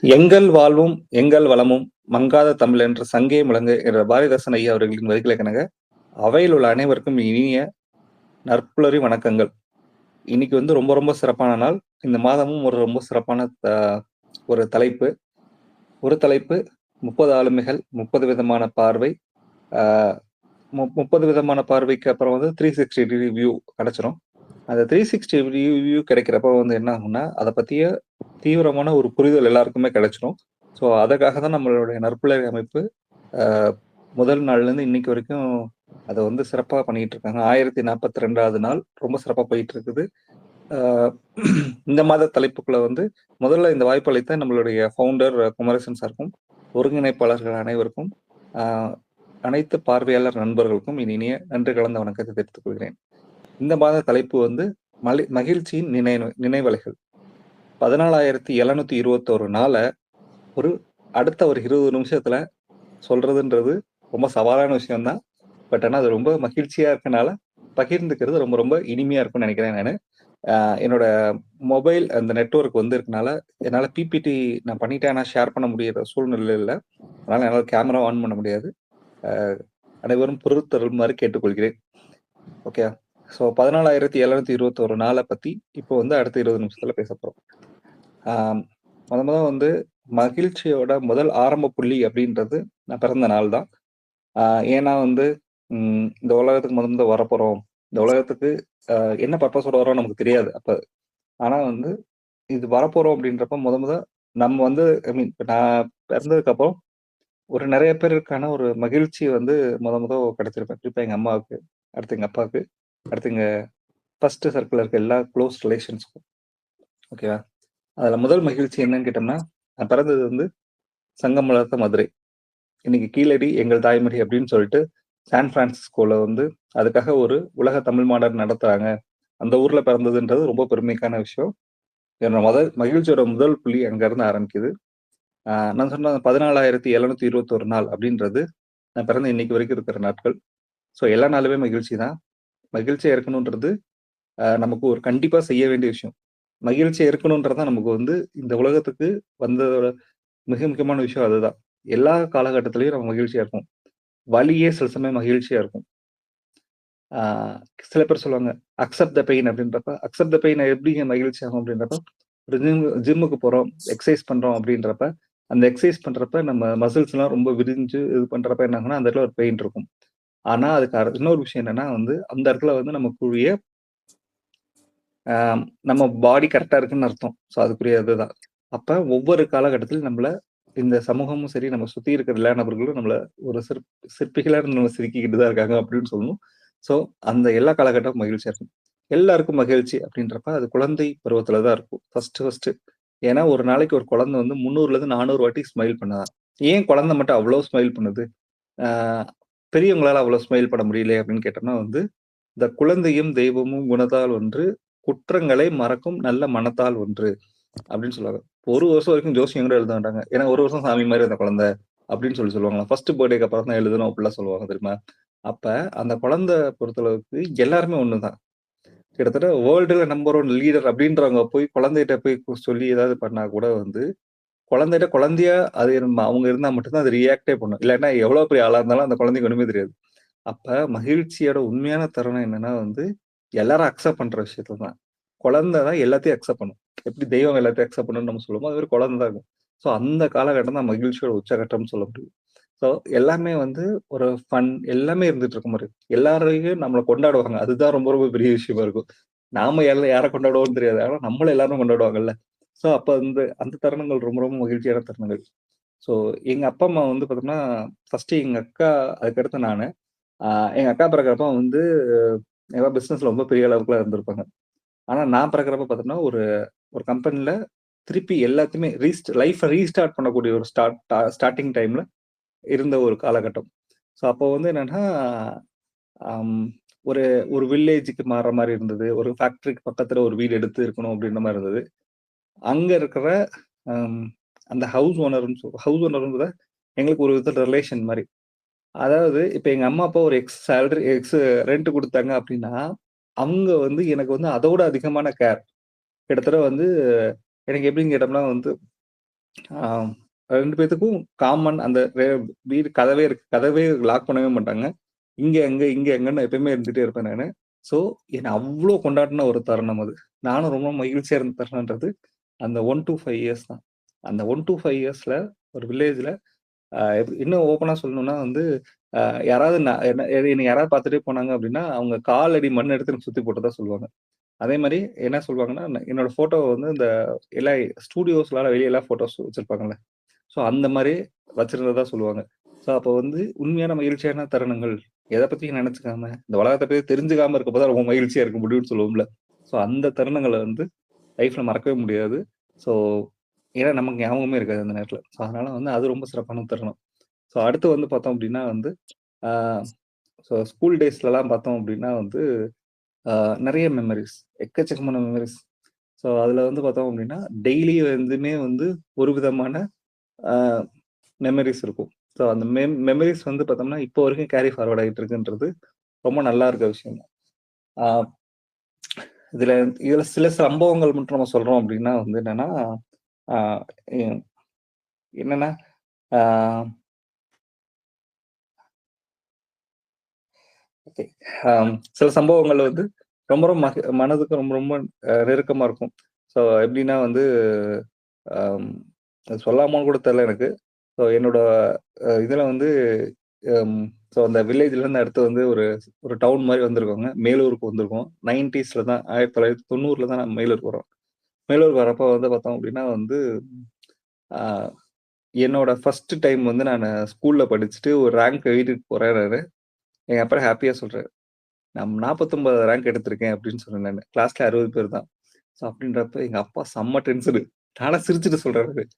எங்கள் வாழ்வும், எங்கள் வளமும் மங்காத தமிழ் என்ற சங்கே முழங்கு என்ற பாரதிதாசன் ஐயா அவர்களின் வரிகளுக்கு இணங்க, அவையில் உள்ள அனைவருக்கும் இனிய நற்புலரி வணக்கங்கள். இன்னைக்கு வந்து ரொம்ப ரொம்ப சிறப்பான நாள். இந்த மாதமும் ஒரு ரொம்ப சிறப்பான ஒரு தலைப்பு. ஒரு தலைப்பு 30 ஆளுமைகள், 30 விதமான பார்வை. ஆ 30 விதமான பார்வைக்கு அப்புறம் வந்து 360 டிகிரி வியூ கிடைச்சிரும். அந்த 360 வியூ கிடைக்கிறப்ப வந்து என்ன ஆகும்னா, அத பத்திய தீவிரமான ஒரு புரிதல் எல்லாருக்குமே கிடைச்சிரும். ஸோ, அதற்காக தான் நம்மளுடைய நற்புலரி அமைப்பு அ முதல் நாள்லேருந்து இன்னைக்கு வரைக்கும் அத வந்து சிறப்பா பண்ணிட்டு இருக்காங்க. 1042வது நாள் ரொம்ப சிறப்பா போயிட்டு இருக்குது. அ இந்த மாத தலைப்புக்குள்ள வந்து முதல்ல இந்த வாய்ப்பு அளித்த நம்மளுடைய ஃபவுண்டர் குமரேசன் சாருக்கும், ஒருங்கிணைப்பாளர்கள் அனைவருக்கும், அ அனைத்து பார்வையாளர் நண்பர்களுக்கும் என் இனிய நன்றி கலந்த வணக்கத்தை தெரிவித்துக் கொள்கிறேன். இந்த மாத தலைப்பு வந்து மகிழ்ச்சியின் நினைவலைகள். 14,721 நாள ஒரு அடுத்த ஒரு 20 நிமிஷத்துல சொல்றதுன்றது ரொம்ப சவாலான விஷயம் தான். பட் ஆனா அது ரொம்ப மகிழ்ச்சியா இருக்கனால, பகிர்ந்துக்கிறது ரொம்ப ரொம்ப இனிமையா இருக்கும்னு நெனைக்கிறேன் நானு. அ என்னோட மொபைல் அந்த நெட்வொர்க் வந்து இருக்கனால, என்னால பிபிடி நான் பண்ணிட்டேன். ஆனா ஷேர் பண்ண முடியிற சூழ்நிலை இல்ல. அதனால என்னால கேமரா ஆன் பண்ண முடியாது. அ அனைவரும் பொறுத்தருளுமாறு கேட்டுக்கொள்கிறேன். ஓகே. ஸோ 14,721 நாள பத்தி இப்போ வந்து அடுத்த 20 நிமிஷத்துல பேசப் போறோம். ஆ மொத வந்து மகிழ்ச்சியோட முதல் ஆரம்ப புள்ளி அப்படின்றது நான் பிறந்த நாள் தான். ஆ ஏன்னா வந்து இந்த உலகத்துக்கு மொத வரப்போறோம். இந்த உலகத்துக்கு அ என்ன பர்ப்பஸோட வரோம்னு நமக்கு தெரியாது அப்ப. ஆனா வந்து இது வரப்போறோம் அப்படின்றப்ப மொத நம்ம வந்து ஐ மீன் இப்ப நான் பிறந்ததுக்கப்புறம் ஒரு நெறைய பேருக்கான ஒரு மகிழ்ச்சி வந்து மொத கிடைச்சிருப்பேன். குறிப்பா எங்க அம்மாவுக்கு, அடுத்து எங்க அப்பாவுக்கு, அடுத்து எங்க ஃபர்ஸ்ட் சர்க்கிள்ல இருக்க எல்லா குளோஸ் ரிலேஷன்ஸ்க்கும். ஓகேவா? அதுல முதல் மகிழ்ச்சி என்னன்னு கேட்டோம்னா, நான் பிறந்தது வந்து சங்கம் வளர்த்த மதுரை. இன்னைக்கு கீழடி எங்கள் தாய்மொழி அப்படின்னு சொல்லிட்டு சான் பிரான்சிஸ்கோல வந்து அதுக்காக ஒரு உலக தமிழ் மாநாடு நடத்துறாங்க. அந்த ஊர்ல பிறந்ததுன்றது ரொம்ப பெருமைக்கான விஷயம். என்னோட மகிழ்ச்சியோட முதல் புள்ளி அங்க இருந்து ஆரம்பிக்குது. நான் சொன்ன 14,721 நாள் அப்படின்றது நான் பிறந்த இன்னைக்கு வரைக்கும் இருக்கிற நாட்கள். ஸோ எல்லா நாளுமே மகிழ்ச்சி தான். மகிழ்ச்சியா இருக்கணுன்றது நமக்கு ஒரு கண்டிப்பா செய்ய வேண்டிய விஷயம். மகிழ்ச்சியா இருக்கணுன்றது தான் நமக்கு வந்து இந்த உலகத்துக்கு வந்ததோட மிக முக்கியமான விஷயம் அதுதான். எல்லா காலகட்டத்திலயும் நம்ம மகிழ்ச்சியா இருப்போம். வலியே சில சமயம் மகிழ்ச்சியா இருக்கும். ஆ சில பேர் சொல்லுவாங்க, அக்செப்ட் த பெயின் அப்படின்றப்ப, அக்செப்ட் த பெயின் எப்படிங்க மகிழ்ச்சி ஆகும் அப்படின்றப்ப, ஒரு ஜிம்முக்கு போறோம், எக்சர்சைஸ் பண்றோம் அப்படின்றப்ப, அந்த எக்சர்சைஸ் பண்றப்ப நம்ம மசில்ஸ்லாம் ரொம்ப விரிஞ்சு இது பண்றப்ப என்ன ஆகும்னா, அந்த இடத்துல ஒரு பெயின் இருக்கும். ஆனா, அதுக்கு இன்னொரு விஷயம் என்னன்னா வந்து, அந்த இடத்துல வந்து நமக்குரிய அ நம்ம பாடி கரெக்ட்டா இருக்குன்னு அர்த்தம். ஸோ அதுக்குரிய இதுதான். அப்ப ஒவ்வொரு காலகட்டத்திலும் நம்மள இந்த சமூகமும் சரி, நம்ம சுத்தி இருக்கிற எல்லா நபர்களும் நம்மள ஒரு சிற்பிகளா இருந்து நம்ம செதுக்கிக்கிட்டு தான் இருக்காங்க அப்படின்னு சொல்லணும். ஸோ அந்த எல்லா காலகட்டமும் மகிழ்ச்சியா இருக்கும். எல்லாருக்கும் மகிழ்ச்சி அப்படின்றப்ப அது குழந்தை பருவத்தில தான் இருக்கும். ஃபர்ஸ்ட்டு. ஏன்னா ஒரு நாளைக்கு ஒரு குழந்தை வந்து 300லேருந்து 400 வாட்டி ஸ்மைல் பண்ணுதாம். ஏன் குழந்தை மட்டும் அவ்ளோ ஸ்மைல் பண்ணுது? ஆ பெரியவங்களால அவ்ளோ ஸ்மைல் பண்ண முடியலையே அப்படின்னு கேட்டோம்னா வந்து, இந்த குழந்தையும் தெய்வமும் குணத்தால் ஒன்று, குற்றங்களை மறக்கும் நல்ல மனத்தால் ஒன்று அப்படின்னு சொல்லுவாங்க. 1 வருஷம் வரைக்கும் ஜோசியம் கூட எழுத மாட்டாங்க. ஏன்னா 1 வருஷம் சாமி மாரி அந்த குழந்தை அப்படின்னு சொல்லுவாங்களாம். ஃபர்ஸ்ட் பர்த்டேக்கு அப்புறம் தான் எழுதணும் அப்படிலாம் சொல்லுவாங்க தெரியுமா? அப்ப அந்த குழந்தை பொறுத்தளவுக்கு எல்லாருமே ஒண்ணுதான். கிட்டத்தட்ட வேர்ல்டுல நம்பர் 1 லீடர் அப்படின்றவங்க போய் குழந்தைட்ட போய் சொல்லி ஏதாவது பண்ணா கூட வந்து, குழந்தைட்ட குழந்தையா அது அவங்க இருந்தா மட்டும் தான் அது ரியாக்ட்டே பண்ணும். இல்லாட்டினா எவ்வளோ பெரிய ஆளா இருந்தாலும் அந்த குழந்தைக்கு ஒண்ணுமே தெரியாது. அப்ப மகிழ்ச்சியோட உண்மையான தருணம் என்னன்னா வந்து, எல்லாரும் அக்செப்ட் பண்ற விஷயத்துல தான். குழந்தை தான் எல்லாத்தையும் அக்செப்ட் பண்ணும். எப்படி தெய்வம் எல்லாத்தையும் அக்செப்ட் பண்ணும்னு நம்ம சொல்லுவோமோ, அது மாரி குழந்தை தான் இருக்கும். ஸோ அந்த காலகட்டம் தான் மகிழ்ச்சியோட உச்சகட்டம்னு சொல்ல முடியும். ஸோ எல்லாமே வந்து ஒரு ஃபன் எல்லாமே இருந்துட்டு இருக்கும் மாரி. எல்லாரையும் நம்மள கொண்டாடுவாங்க. அதுதான் ரொம்ப ரொம்ப பெரிய விஷயமா இருக்கும். நாம யார கொண்டாடுவோம்னு தெரியாது. ஆனா நம்மள எல்லாரும் கொண்டாடுவாங்கல்ல. ஸோ அப்ப அந்த அந்த தருணங்கள் ரொம்ப ரொம்ப மகிழ்ச்சியான தருணங்கள். ஸோ எங்க அப்பா, அம்மா வந்து பார்த்தோம்னா, ஃபர்ஸ்ட்டு எங்க அக்கா, அதுக்கடுத்து நானு. ஆ எங்க அக்கா பிறக்கிறப்ப வந்து ஏதோ பிசினஸ்ல ரொம்ப பெரிய அளவுக்குலாம் இருந்திருப்பாங்க. ஆனா நான் பிறக்கிறப்ப பார்த்தோம்னா, ஒரு ஒரு கம்பெனில திருப்பி எல்லாத்தையுமே லைஃப்ப ரீஸ்டார்ட் பண்ணக்கூடிய ஒரு ஸ்டார்ட்டிங் டைம்ல இருந்த ஒரு காலகட்டம். ஸோ அப்போ வந்து என்னன்னா, அம் ஒரு ஒரு வில்லேஜ்க்கு மாறுற மாரி இருந்தது. ஒரு ஃபேக்டரிக்கு பக்கத்துல ஒரு வீடு எடுத்து இருக்கணும் அப்டின்ற மாரி இருந்தது. அங்க இருக்கிற அம் அந்த ஹவுஸ் ஓனர்ன்றத எங்களுக்கு ஒரு விதத்துல ரிலேஷன் மாரி. அதாவது இப்ப எங்க அம்மா, அப்பா ஒரு எக்ஸ் ரென்ட் குடுத்தாங்க அப்டின்னா, அவங்க வந்து எனக்கு வந்து அதோட அதிகமான கேர். கிட்டத்தட்ட வந்து எனக்கு எப்டின்னு கேட்டோம்னா வந்து, ஆம். 2 பேத்துக்கும் காமன் அந்த வீடு கதவே இருக்கு. கதவே லாக் பண்ணவே மாட்டாங்க. இங்க, அங்க, இங்க, அங்கன்னு எப்பயுமே இருந்துட்டே இருப்பேன் நானு. ஸோ, என்ன அவ்ளோ கொண்டாட்டுன ஒரு தருணம் அது. நானும் ரொம்ப மகிழ்ச்சியா இருந்த தருணம்ன்றது, அந்த 1 டூ 5 இயர்ஸ் தான். அந்த 1 டூ 5 இயர்ஸ்ல ஒரு வில்லேஜ்ல இன்னும் ஓப்பனா சொல்லணும்னா வந்து, அ யாராவது என்னைய யாராவது பார்த்துட்டே போனாங்க அப்டின்னா, அவங்க கால் அடி மண் எடுத்து எனக்கு சுத்தி போட்டதா சொல்லுவாங்க. அதே மாரி என்ன சொல்வாங்கன்னா, என்னோட ஃபோட்டோவ வந்து இந்த எல்லா ஸ்டூடியோஸ்லாம் வெளியலாம் ஃபோட்டோஸ் வச்சிருப்பாங்கல்ல. ஸோ அந்த மாரி வச்சிருந்ததா சொல்லுவாங்க. ஸோ அப்போ வந்து உண்மையான மகிழ்ச்சியான தருணங்கள், எத பத்தியும் நெனச்சுக்காம, இந்த உலகத்த பத்தி தெரிஞ்சுக்காம இருக்கப்ப தான் ரொம்ப மகிழ்ச்சியா இருக்க முடியும்னு சொல்லுவோம்ல. ஸோ அந்த தருணங்கள வந்து லைஃப்ல மறக்கவே முடியாது. ஸோ ஏன்னா நமக்கு ஞாபகமே இருக்காது அந்த நேரத்துல. ஸோ அதனால வந்து அது ரொம்ப சிறப்பான தருணம். ஸோ அடுத்து வந்து பார்த்தோம் அப்டின்னா வந்து, ஆ ஸோ ஸ்கூல் டேஸ்லலாம் பார்த்தோம் அப்டின்னா வந்து, ஆ நெறைய மெமரீஸ், எக்கச்சக்கமான மெமரீஸ். ஸோ அதுல வந்து பார்த்தோம் அப்டின்னா, டெய்லி வந்துமே வந்து ஒரு விதமான ஆ மெமரீஸ் இருக்கும். ஸோ அந்த மெமரீஸ் வந்து பார்த்தோம்னா, இப்போ வரைக்கும் கேரி ஃபார்வர்ட் ஆயிட்டு இருக்குன்றது ரொம்ப நல்லா இருக்க விஷயம் தான். ஆ இதுல இதுல சில சம்பவங்கள் மட்டும் நம்ம சொல்றோம் அப்டின்னா வந்து என்னன்னா, ஆ எ என்னன்னா, ஆ ஓகே. சில சம்பவங்கள் வந்து ரொம்ப ரொம்ப மனதுக்கு ரொம்ப ரொம்ப நெருக்கமா இருக்கும். ஸோ எப்டின்னா வந்து, அம் அது சொல்லாமான்னு கூட தெரியல எனக்கு. ஸோ என்னோட இதுல வந்து அம் ஸோ அந்த வில்லேஜ்லேருந்து அடுத்து வந்து ஒரு ஒரு டவுன் மாரி வந்திருக்கோங்க. மேலூருக்கு வந்திருக்கோம். 90ஸ்ல தான் 1990ல தான் நான் மேலூர் வரோம். மேலூர் வரப்போ வந்து பார்த்தோம் அப்டின்னா வந்து, ஆ என்னோட ஃபர்ஸ்ட் டைம் வந்து நானு ஸ்கூல்ல படிச்சுட்டு ஒரு ரேங்க் வீட்டுக்கு போறேன் நானு. எங்க அப்பா ஹேப்பியா சொல்றாரு. நான் 49 ரேங்க் எடுத்திருக்கேன் அப்டின்னு சொன்னேன் நானு. கிளாஸ்ல 60 பேர் தான். ஸோ அப்டின்றப்ப எங்க அப்பா செம்ம டென்ஷனு. நானா சிரிச்சுட்டு சொல்றேன்.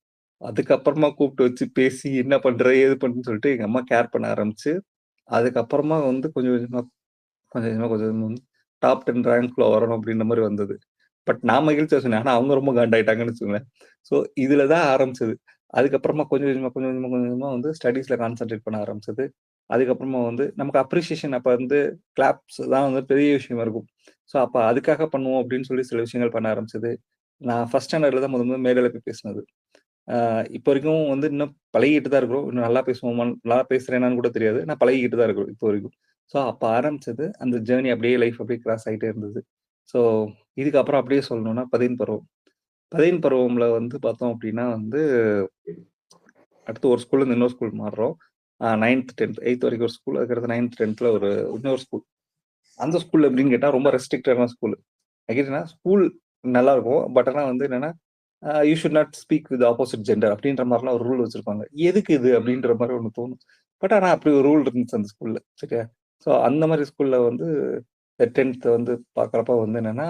அதுக்கப்புறமா கூப்பிட்டு வச்சு பேசி என்ன பண்ற? ஏது பண்றன்னு சொல்லிட்டு எங்க அம்மா கேர் பண்ண ஆரம்பிச்சு, அதுக்கப்புறமா வந்து கொஞ்சம் கொஞ்சமா, கொஞ்சம் கொஞ்சமா, கொஞ்சம் கொஞ்சமா வந்து டாப் 10 ரேங்க்ல வரணும் அப்டின்ற மாரி வந்தது. பட் நான் மகிழ்ச்சியா சொன்னேன். ஆனா அவங்க ரொம்ப காண்டாயிட்டாங்கன்னு வச்சுக்கோங்களேன். ஸோ இதுல தான் ஆரம்பிச்சது. அதுக்கப்புறமா கொஞ்சம் கொஞ்சமா, கொஞ்சம் கொஞ்சமா, கொஞ்சம் கொஞ்சமா வந்து ஸ்டடீஸ்ல கான்சன்ட்ரேட் பண்ண ஆரம்பிச்சது. அதுக்கப்புறமா வந்து நமக்கு அப்ரிசியேஷன் அப்ப வந்து கிளாப்ஸ் தான் வந்து பெரிய விஷயமா இருக்கும். ஸோ அப்ப அதுக்காக பண்ணுவோம் அப்டின்னு சொல்லி சில விஷயங்கள் பண்ண ஆரம்பிச்சது. நான் ஃபர்ஸ்ட் ஸ்டாண்டர்ட்ல தான் முதல்ல மேடையில போய் பேசினது. இப்போ வரைக்கும் வந்து இன்னும் பழகிட்டு தான் இருக்கிறோம். இன்னும் நல்லா பேசுவோமா, நல்லா பேசுறேனான்னு கூட தெரியாது. நான் பழகிக்கிட்டு தான் இருக்கிறோம் இப்போ வரைக்கும். ஸோ அப்ப ஆரம்பிச்சது அந்த ஜர்னி அப்படியே லைஃப் அப்படியே கிராஸ் ஆயிட்டே இருந்தது. ஸோ இதுக்கப்புறம் அப்படியே சொல்லணும்னா 10 பருவம். 10 பருவம்ல வந்து பார்த்தோம் அப்படின்னா வந்து, அடுத்து ஒரு ஸ்கூல்லேருந்து இன்னொரு ஸ்கூல் மாறுறோம். 9த், 10த் 8த் வரைக்கும் ஒரு ஸ்கூல். அதுக்கடுத்து 9த், 10த்ல ஒரு இன்னொரு ஸ்கூல். அந்த ஸ்கூல் எப்படின்னு கேட்டா ரொம்ப ரெஸ்ட்ரிக்டடான ஸ்கூல். எப்படின்னா ஸ்கூல் நல்லாருக்கும். பட் ஆனா வந்து என்னன்னா, you should not speak with opposite gender அப்படின்ற மாரிலாம் ஒரு ரூல் வச்சிருப்பாங்க. எதுக்கு இது? அப்படின்ற மாரி ஒண்ணு தோணும். பட் ஆனா அப்படி ஒரு ரூல் இருந்துச்சு அந்த ஸ்கூல்ல. சரியா? ஸோ அந்த மாரி ஸ்கூல்ல வந்து 10த் வந்து பார்க்குறப்ப வந்து என்னன்னா,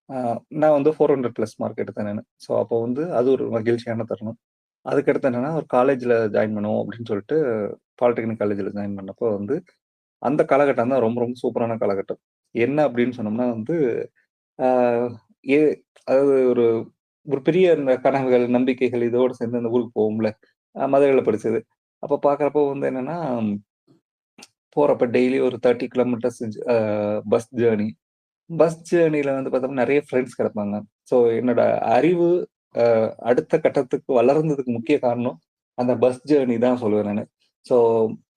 அ நான் வந்து 400 பிளஸ் மார்க் எடுத்தேன் நானு. ஸோ அப்போ வந்து அது ஒரு மகிழ்ச்சியான தருணம். அதுக்கடுத்து என்னன்னா, ஒரு காலேஜ்ல ஜாயின் பண்ணுவோம் அப்படின்னு சொல்லிட்டு, பாலிடெக்னிக் காலேஜ்ல ஜாயின் பண்ணப்போ வந்து, அந்த காலகட்டம் தான் ரொம்ப ரொம்ப சூப்பரான காலகட்டம். என்ன அப்படின்னு சொன்னோம்னா வந்து, ஆ எ அதாவது ஒரு ஒரு பெரிய இந்த கனவுகள், நம்பிக்கைகள் இதோட சேர்ந்து அந்த ஊருக்கு போவோம்ல. மதுரையில படிச்சது. அப்ப பார்க்குறப்போ வந்து என்னன்னா, போறப்ப டெய்லி ஒரு 30 கிலோமீட்டர்ஸ் பஸ் ஜர்னி. பஸ் ஜர்னில வந்து பார்த்தோம்னா நெறைய ஃப்ரெண்ட்ஸ் கிடைப்பாங்க. ஸோ என்னோட அறிவு அ அடுத்த கட்டத்துக்கு வளர்ந்ததுக்கு முக்கிய காரணம், அந்த பஸ் ஜர்னி தான் சொல்லுவேன் நானு. ஸோ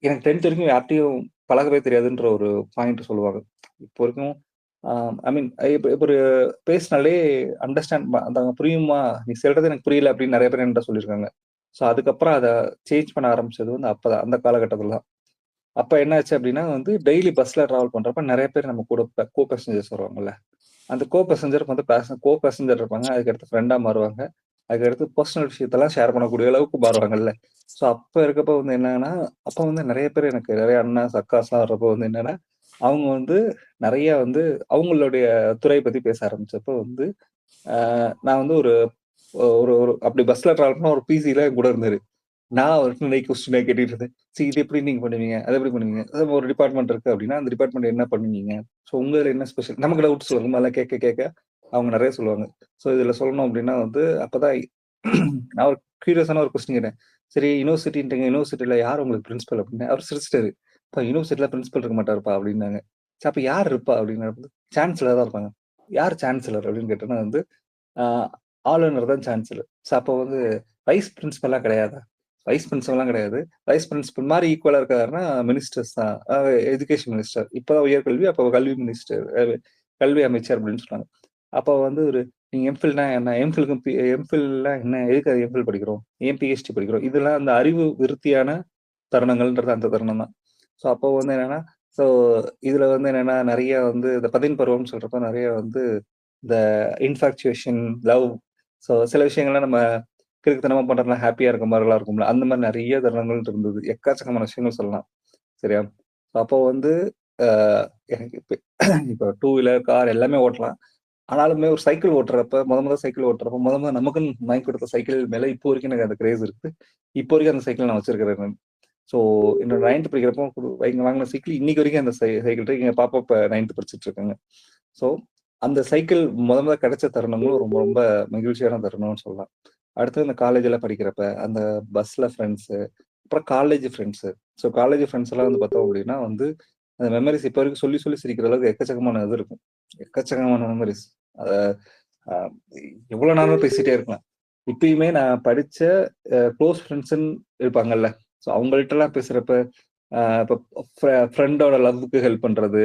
எனக்கு 10த் வரைக்கும் யார்ட்டயும் பழகவே தெரியாதுன்ற ஒரு பாயிண்ட் சொல்லுவாங்க. இப்போ வரைக்கும் அ ஐ மீன் இப்ப இப்ப ஒரு பேசினாலே அண்டர்ஸ்டாண்ட் அந்த புரியுமா? நீ சொல்றது எனக்கு புரியல அப்படின்னு நெறைய பேர் என்கிட்ட சொல்லியிருக்காங்க. ஸோ அதுக்கப்புறம் அத சேஞ்ச் பண்ண ஆரம்பிச்சது வந்து அப்பதான். அந்த காலகட்டத்தில தான். அப்ப என்ன ஆச்சு அப்படின்னா வந்து டெய்லி பஸ்ல டிராவல் பண்றப்ப நெறைய பேர் நம்ம கூட கோ பேசஞ்சர்ஸ் வருவாங்கல்ல. அந்த கோ பேசஞ்சருக்கு வந்து கோ பேசஞ்சர் இருப்பாங்க. அதுக்கடுத்து ஃப்ரெண்டா மாறுவாங்க. அதுக்கடுத்து பெர்சனல் விஷயத்தெல்லாம் ஷேர் பண்ணக்கூடிய அளவுக்கு மாறுவாங்கல்ல. ஸோ அப்ப இருக்கப்ப வந்து என்னன்னா, அப்ப வந்து நெறைய பேர் எனக்கு நெறைய அண்ணாஸ், அக்காஸ்லாம் வர்றப்போ வந்து என்னன்னா, அவங்க வந்து நெறைய வந்து அவங்களுடைய துறை பத்தி பேச ஆரம்பிச்சப்போ வந்து, நான் வந்து ஒரு ஒரு ஒரு அப்படி பஸ்ல டிராவல் பண்ணா ஒரு பிசில என் கூட இருந்தாரு. நான் அவர்ட்ட நெறைய கொஸ்டினே கேட்டுட்டு இருந்தேன். "சரி இது எப்படி நீங்க பண்ணுவீங்க? அத எப்படி பண்ணுவீங்க? அதான் ஒரு டிபார்ட்மெண்ட் இருக்கு அப்படின்னா, அந்த டிபார்ட்மெண்ட் என்ன பண்ணுவீங்க? ஸோ உங்க இதுல என்ன ஸ்பெஷல்?" நமக்கு டவுட்ஸ் வரும். இந்த மாரிலாம் கேட்க கேட்க அவங்க நெறைய சொல்லுவாங்க. ஸோ இதுல சொல்லணும் அப்படின்னா வந்து அப்பதான் நான் ஒரு கியூரியஸான ஒரு கொஸ்டின் கேட்டேன். "சரி யுனிவர்சிட்டின்றீங்க. யுனிவர்சிட்டில யார் உங்களுக்கு பிரின்சிபல்?" அப்படின்னேன். அவர் சிரிச்சுட்டாரு. "அப்பா யுனிவர்சிட்டில பிரின்சிபல் இருக்க மாட்டாருப்பா" அப்படின்னாங்க. "சரி அப்ப யார் இருப்பா?" அப்படின்னப்ப, "சான்சலர் தான் இருப்பாங்க." "யார் சான்சலர்?" அப்படின்னு கேட்டோனே வந்து, ஆ ஆளுநர் தான் சான்சலர். ஸோ அப்போ வந்து வைஸ் பிரின்சிபல்லாம் கிடையாதா? வைஸ் பிரின்சிபல்லாம் கிடையாது. வைஸ் பிரின்சிபல் மாரி ஈக்குவலா இருக்காருன்னா மினிஸ்டர்ஸ் தான். Education minister. இப்பதான் உயர்கல்வி, அப்ப கல்வி மினிஸ்டர் கல்வி அமைச்சர் அப்படின்னு சொன்னாங்க. அப்போ வந்து நீங்க எம்ஃபில்னா என்ன? எம்ஃபில்னா என்ன? எதுக்கு அது எம்ஃபில் படிக்கிறோம்? ஏன் பிஹெச்டி படிக்கிறோம்? இதெல்லாம் அந்த அறிவு விருத்தியான தருணங்கள்ன்றது அந்த தருணம் தான். ஸோ அப்போ வந்து என்னன்னா, ஸோ இதுல வந்து என்னன்னா, நெறைய வந்து இந்த பதின் பருவம்னு சொல்றப்ப நெறைய வந்து இந்த இன்ஃபாக்சுவேஷன், லவ் சில விஷயங்கள்லாம் நம்ம கிறுக்குத்தனமா பண்றதுலாம் ஹாப்பியா இருக்க மாரிலாம் இருக்கும்ல. அந்த மாரி நெறைய தருணங்கள் இருந்தது. எக்கச்சக்கமான விஷயங்கள் சொல்லலாம். சரியா? அப்போ வந்து அ எனக்கு இப்ப டூ வீலர், கார் எல்லாமே ஓட்டலாம். ஆனாலுமே ஒரு சைக்கிள் ஓட்டுறப்ப, மொத சைக்கிள் ஓட்டுறப்ப, மொத நமக்குன்னு வாங்கி குடுத்த சைக்கிள் மேல இப்போ வரைக்கும் எனக்கு அந்த கிரேஸ் இருக்கு. இப்போ வரைக்கும் அந்த சைக்கிள் நான் வச்சிருக்கிறேன் நானு. ஸோ என்னோட 9த் படிக்கிறப்போ வாங்குன சைக்கிள் இன்னைக்கு வரைக்கும் அந்த சைக்கிள் இருக்கு. எங்க பாப்பா இப்ப 9த் படிச்சுட்டு இருக்காங்க. ஸோ அந்த சைக்கிள் மொத கிடைச்ச தருணங்களும் ரொம்ப ரொம்ப மகிழ்ச்சியான தருணம்னு சொல்லலாம். அடுத்து இந்த காலேஜ்ல படிக்கிறப்ப, அந்த பஸ்ல ஃப்ரெண்ட்ஸு, அப்புறம் college friends. So college friends எல்லாம் வந்து பார்த்தோம் அப்படின்னா வந்து, அந்த மெமரீஸ் இப்ப வரைக்கும் சொல்லி சொல்லி சிரிக்கிற அளவுக்கு எக்கச்சக்கமான இது இருக்கும். எக்கச்சக்கமான மெமரீஸ். அத அ எவ்வளோ நேரம் பேசிட்டே இருக்கலாம். இப்பயுமே நான் படிச்ச குளோஸ் ஃப்ரெண்ட்ஸ்ன்னு இருப்பாங்கல்ல. ஸோ அவங்கள்ட்டலாம் பேசுறப்ப, இப்ப ஃப்ரெண்டோட லவ்வுக்கு ஹெல்ப் பண்றது,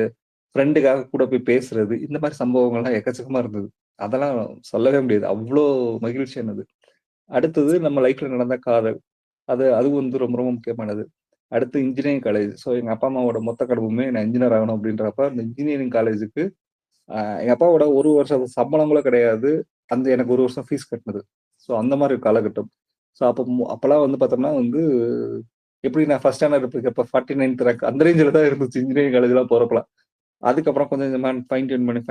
ஃப்ரெண்டுக்காக கூட போய் பேசுறது, இந்த மாரி சம்பவங்கள்லாம் எக்கச்சக்கமா இருந்தது. அதெல்லாம் சொல்லவே முடியாது. அவ்ளோ மகிழ்ச்சியானது. அடுத்தது நம்ம லைஃப்ல நடந்த காதல். அதுவும் வந்து ரொம்ப ரொம்ப முக்கியமானது. அடுத்து இன்ஜினியரிங் காலேஜ். ஸோ எங்க அப்பா, அம்மாவோட மொத்த கனவுமே நான் இன்ஜினியர் ஆகணும் அப்படின்றப்ப, அந்த இன்ஜினியரிங் காலேஜுக்கு எங்க அப்பாவோட 1 வருஷம் சம்பளம் கூட கிடையாது. எனக்கு 1 வருஷம் ஃபீஸ் கட்டுனது. ஸோ அந்த மாரி ஒரு காலகட்டம். ஸோ அப்பலாம் வந்து பார்த்தோம்னா வந்து, எப்படி நான் ஃபர்ஸ்ட் ஸ்டாண்டர்ட் படிக்கிறப்ப 49த் ரேங்க் அந்த ரேஞ்சுல தான் இருந்துச்சு இன்ஜினியரிங் காலேஜ்லாம் போறப்பலாம். அதுக்கப்புறம் கொஞ்சம் கொஞ்சமா ஃபைன் டியூன் பண்ணி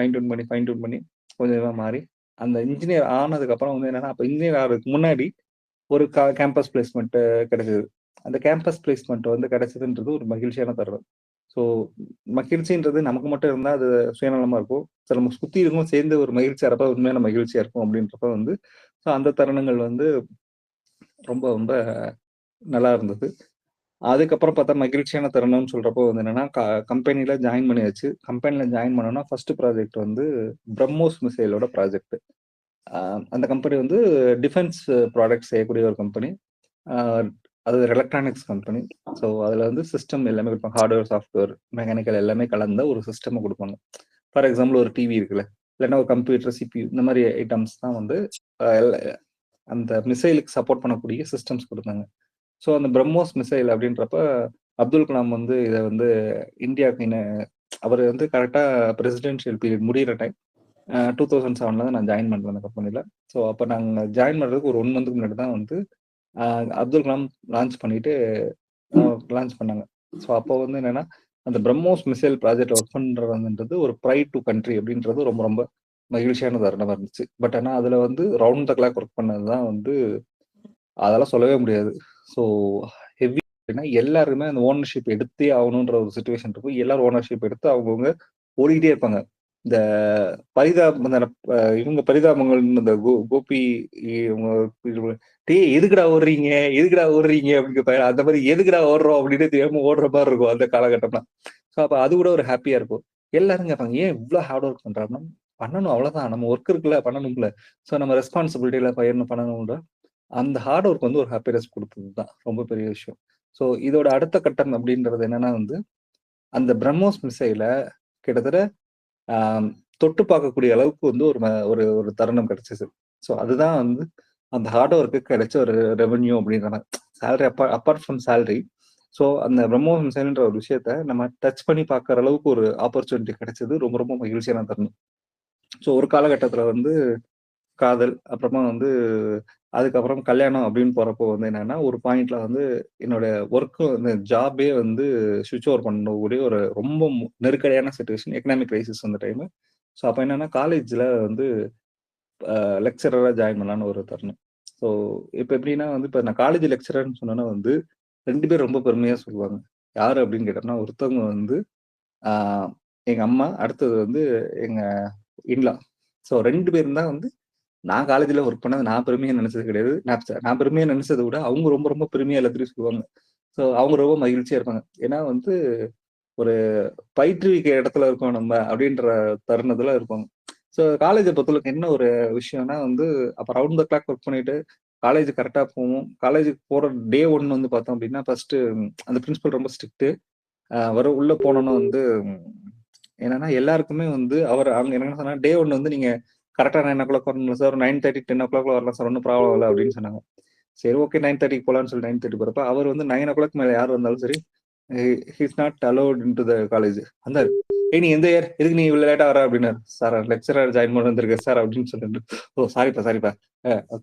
கொஞ்சம் கொஞ்சமா மாறி, அந்த இன்ஜினியர் ஆனதுக்கப்புறம் வந்து என்னன்னா, அப்ப இன்ஜினியர் ஆகுறதுக்கு முன்னாடி ஒரு கேம்பஸ் பிளேஸ்மென்ட் கிடைச்சது. அந்த கேம்பஸ் பிளேஸ்மென்ட் வந்து கிடைச்சதுன்றது ஒரு மகிழ்ச்சியான தருணம். ஸோ மகிழ்ச்சின்றது நமக்கு மட்டும் இருந்தா அது சுயநலமா இருக்கும். நம்ம சுத்தி இருக்கவங்க சேர்ந்து ஒரு மகிழ்ச்சியா இருப்ப உண்மையான மகிழ்ச்சியா இருக்கும் அப்படின்றப்ப வந்து, ஸோ அந்த தருணங்கள் வந்து ரொம்ப ரொம்ப நல்லா இருந்தது. அதுக்கப்புறம் பார்த்தா மகிழ்ச்சியான தருணம்னு சொல்றப்போ வந்து என்னன்னா, கம்பெனில ஜாயின் பண்ணியாச்சு. கம்பெனில ஜாயின் பண்ணோம்னா, ஃபர்ஸ்ட் ப்ராஜெக்ட் வந்து பிரம்மோஸ் மிசைலோட ப்ராஜெக்ட். அ அந்த கம்பெனி வந்து டிஃபென்ஸ் ப்ராடக்ட்ஸ் செய்யக்கூடிய ஒரு கம்பெனி. அ அது ஒரு எலக்ட்ரானிக்ஸ் கம்பெனி. ஸோ அதுல வந்து சிஸ்டம் எல்லாமே குடுப்பாங்க. ஹார்ட்வேர், சாஃப்ட்வேர், மெக்கானிக்கல் எல்லாமே கலந்த ஒரு சிஸ்டம குடுப்பாங்க. ஃபார் எக்ஸாம்பிள் ஒரு டிவி இருக்குல்ல, இல்லன்னா ஒரு கம்ப்யூட்டர், சிபியூ இந்த மாரி ஐட்டம்ஸ் தான் வந்து அ எல் அந்த மிசைலுக்கு சப்போர்ட் பண்ணக்கூடிய சிஸ்டம்ஸ் குடுத்தாங்க. ஸோ அந்த பிரம்மோஸ் மிசைல் அப்படின்றப்ப, அப்துல் கலாம் வந்து இத வந்து இந்தியாவுக்கு அவரு வந்து கரெக்ட்டா பிரசிடென்ஷியல் பீரியட் முடியிற டைம். 2007ல தான் நான் ஜாயின் பண்றேன் அந்த கம்பெனில. ஸோ அப்ப நாங்க ஜாயின் பண்றதுக்கு ஒரு 1 மந்த்துக்கு முன்னாடி தான் வந்து அ அப்துல் கலாம் லான்ச் பண்ணிட்டு லான்ச் பண்ணாங்க. ஸோ அப்போ வந்து என்னன்னா, அந்த பிரம்மோஸ் மிசைல் ப்ராஜெக்ட்ல ஒர்க் பண்றதுன்றது ஒரு பிரைட் டூ கண்ட்ரி அப்படின்றது ரொம்ப ரொம்ப மகிழ்ச்சியான தருணமா இருந்துச்சு. பட் ஆனா அதுல வந்து ரவுண்ட் த கிளாக் ஒர்க் பண்ணது தான் வந்து அதெல்லாம் சொல்லவே முடியாது. ஸோ ஹெவி ஏன்னா எல்லாருமே அந்த ஓனர்ஷிப் எடுத்தே ஆகணுன்ற ஒரு சிச்சுவேஷன் இருக்கும். எல்லாரும் ஓனர்ஷிப் எடுத்து அவங்கவங்க ஓடிக்கிட்டே இருப்பாங்க. இந்த இந்த இவங்க பரிதாபங்கள் இந்த கோபி இவங்க "டேய் எதுக்குடா ஓடுறீங்க? எதுக்குடா ஓடுறீங்க?" அப்படின்னு கேட்பாங்க. அந்த மாரி எதுக்குடா ஓடுறோம் அப்படின்னே தெரியாம ஓடுற மாரி இருக்கும் அந்த காலகட்டம்லாம். ஸோ அப்ப அது கூட ஒரு ஹேப்பியா இருக்கும். எல்லாரும் கேட்பாங்க, "ஏன் இவ்ளோ ஹார்ட் ஒர்க் பண்றாருன்னா?" பண்ணணும் அவ்வளோதான். நம்ம ஒர்க் இருக்குல்ல பண்ணணும்ல. ஸோ நம்ம ரெஸ்பான்சிபிலிட்டில பண்ணணும்ல. அந்த ஹார்ட் ஒர்க் வந்து ஒரு ஹாப்பினஸ் குடுத்தது தான். ரொம்ப பெரிய விஷயம். ஸோ இதோட அடுத்த கட்டம் அப்படின்றது என்னன்னா வந்து, அந்த பிரம்மோஸ் மிசைல கிட்டத்தட்ட ஆ தொட்டு பார்க்கக்கூடிய அளவுக்கு வந்து ஒரு ஒரு தருணம் கிடைச்சது. ஸோ அதுதான் வந்து அந்த ஹார்ட் ஒர்க்குக்கு கிடைச்ச ஒரு ரெவென்யூ அப்படின்ற மாரி. Salary apart from salary. So அந்த பிரம்மோஸ் மிசைல்ன்ற ஒரு விஷயத்த நம்ம டச் பண்ணி பார்க்குற அளவுக்கு ஒரு ஆப்பர்ச்சுனிட்டி கிடைச்சது ரொம்ப ரொம்ப மகிழ்ச்சியான தருணம். ஸோ ஒரு காலகட்டத்தில வந்து காதல், அப்புறமா வந்து அதுக்கப்புறம் கல்யாணம் அப்படின்னு போறப்போ வந்து என்னன்னா, ஒரு பாயிண்ட்ல வந்து என்னோட இந்த ஜாபே வந்து ஸ்விட்ச் ஓவர் பண்ணக்கூடிய ஒரு ரொம்ப நெருக்கடியான சிச்சுவேஷன். எக்கனாமிக் கிரைசிஸ் அந்த டைமு. ஸோ அப்ப என்னன்னா, காலேஜ்ல வந்து லெக்சரரா ஜாயின் பண்ணலான்னு ஒரு தருணம். ஸோ இப்ப எப்படின்னா வந்து, இப்ப நான் காலேஜ் லெக்சரர்ன்னு சொன்னோனே வந்து 2 பேர் ரொம்ப பெருமையா சொல்லுவாங்க. யாரு அப்படின்னு கேட்டோம்னா, ஒருத்தவங்க வந்து ஆ எங்க அம்மா, அடுத்தது வந்து எங்க இன்லா. ஸோ 2 பேரும் தான் வந்து நான் காலேஜ்ல ஒர்க் பண்ணது நான் பெருமையா நெனச்சது கிடையாது. நான் பெருமையா நெனச்சத விட, அவங்க ரொம்ப ரொம்ப பெருமையா எல்லாத்துட்டயும் சொல்லுவாங்க. ஸோ அவங்க ரொம்ப மகிழ்ச்சியா இருப்பாங்க. ஏன்னா வந்து ஒரு பயிற்றுவிக்க இடத்துல இருக்கோம் நம்ம அப்படின்ற தருணத்துல இருப்பாங்க. ஸோ காலேஜ பொறுத்தளவுக்கு என்ன ஒரு விஷயம்னா வந்து, அப்ப ரவுண்ட் த கிளாக் ஒர்க் பண்ணிட்டு, காலேஜ் கரெக்ட்டா போவோம். காலேஜுக்கு போற டே 1 வந்து பார்த்தோம் அப்டின்னா, ஃபர்ஸ்ட்டு அந்த பிரின்சிபல் ரொம்ப ஸ்ட்ரிக்ட்டு. உள்ள போனோனே வந்து என்னன்னா, எல்லாருக்குமே வந்து அவங்க என்ன சொன்னாங்க, டே 1 வந்து நீங்க கரெக்ட்டா 9:00 வரணும் சார். 9:30, 10:00 வரலாம் சார். ஒண்ணும் ப்ராப்ளம் இல்ல அப்டின்னு சொன்னாங்க. சரி ஓகே 9:30க்கு போலான்னு சொல்லி 9:30 போறப்ப, அவர் வந்து 9:00 மேல யார் வந்தாலும் சரி, he is not allowed into the college. வந்தாரு. "ஏய் நீ எந்த இயர்? எதுக்கு நீ இவ்வளவு லேட்டா வர?" அப்படின்னாரு. "சார் லெக்சரர் ஜாயின் பண்ண வந்திருக்கேன் சார்" அப்படின்னு சொல்லிட்டு, "ஓ சாரிப்பா சாரிப்பா.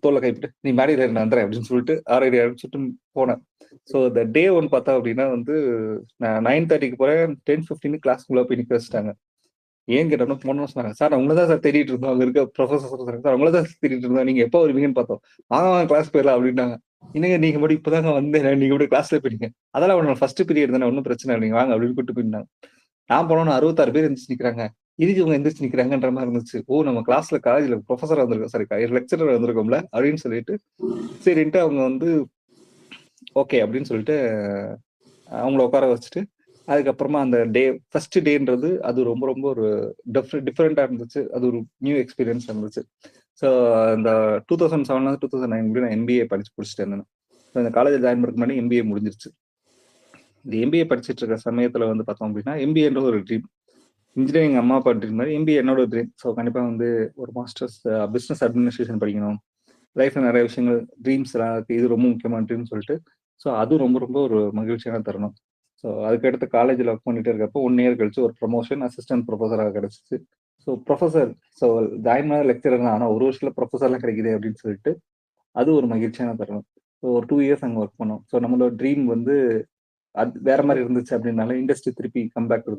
தோள்ல கைப்பட்டு நீ மேடையில இரு நான் வந்துறேன்" அப்படின்னு சொல்லிட்டு ஆர்ஐடி அனுப்பிச்சுட்டு போனேன். ஸோ இந்த டே 1 பார்த்தா அப்படின்னா வந்து நான் 9:30க்கு போறேன். 10:15 கிளாஸ்க்குள்ள போய் நிக்க வச்சுட்டாங்க. ஏன் கேட்டோம்னா போனோம்னு சொன்னாங்க. "சார் நான் உங்கள தான் சார் தேடிட்டு இருந்தோம். அங்க இருக்க புரொஃபசர் சொல்றாங்க. சார் உங்கள தான் தேடிட்டு இருந்தோம். நீங்க எப்போ வருவீங்கன்னு பார்த்தோம். வாங்க வாங்க கிளாஸ் போயிடலாம்" அப்படின்னாங்க. "என்னங்க நீங்க மட்டும் இப்பதாங்க வந்தேன். நீங்க மட்டும் கிளாஸ்ல போயிட்டீங்க." "அதெல்லாம் ஒண்ணும் ஃபர்ஸ்ட் பீரியட் தானே ஒண்ணும் பிரச்சனை இல்ல. நீங்க வாங்க" அப்படின்னு கூட்டிட்டு போயிருந்தாங்க. நான் போனோனே 66 பேர் எந்திரிச்சு நிக்கிறாங்க. எதுக்கு இவங்க எந்திரிச்சு நிக்கிறாங்கன்ற மாரி இருந்துச்சு. ஓ! நம்ம கிளாஸ்ல காலேஜ்ல புரொஃபசரா வந்திருக்கோம். சாரி லெக்சரர் வந்திருக்கோம்ல அப்படின்னு சொல்லிட்டு, சரின்ட்டு அவங்க வந்து ஓகே அப்படின்னு சொல்லிட்டு அவங்கள உட்கார வச்சுட்டு, அதுக்கப்புறமா அந்த ஃபர்ஸ்ட் டேன்றது அது ரொம்ப ரொம்ப ஒரு டிஃபரெண்ட்டா இருந்துச்சு. அது ஒரு நியூ எக்ஸ்பீரியன்ஸ் இருந்துச்சு. ஸோ இந்த 2007ல 2009 முடிய நான் எம்பிஏ படிச்சு முடிச்சுட்டேன் நானு. ஸோ இந்த காலேஜ்ல ஜாயின் பண்றதுக்கு முன்னாடி எம்பிஏ முடிஞ்சிருச்சு. இந்த எம்பிஏ படிச்சுட்டு இருக்க சமயத்துல வந்து பார்த்தோம் அப்படின்னா, எம்பிஏன்றது ஒரு ட்ரீம். இன்ஜினியரிங் அம்மா அப்பா ட்ரீம் மாரி எம்பிஏ என்னோட ட்ரீம். ஸோ கண்டிப்பா வந்து ஒரு மாஸ்டர்ஸ் பிசினஸ் அட்மினிஸ்ட்ரேஷன் படிக்கணும். லைஃப்ல நெறைய விஷயங்கள் ட்ரீம்ஸ்லாம் இருக்கு. இது ரொம்ப முக்கியமான ட்ரீம்னு சொல்லிட்டு, ஸோ அது ரொம்ப ரொம்ப ஒரு மகிழ்ச்சியான தருணம். ஸோ அதுக்கடுத்து காலேஜ்ல ஒர்க் பண்ணிட்டே இருக்கப்போ 1 இயர் கழிச்சு ஒரு ப்ரமோஷன் அசிஸ்டன்ட் ப்ரொஃபஸரா கிடைச்சுச்சு. ஸோ ப்ரொஃபசர் ஸோ ஜாயின் பண்ண லெக்சரர் தான். ஆனா ஒரு வருஷத்துல ப்ரொஃபசர்லாம் கிடைக்குதே அப்படின்னு சொல்லிட்டு, அது ஒரு மகிழ்ச்சியான தருணம். ஸோ ஒரு 2 இயர்ஸ் அங்க ஒர்க் பண்ணோம். ஸோ நம்மளோட ட்ரீம் வந்து அது வேற மாரி இருந்துச்சு அப்படின்னால இண்டஸ்ட்ரி திருப்பி கம் பேக் டு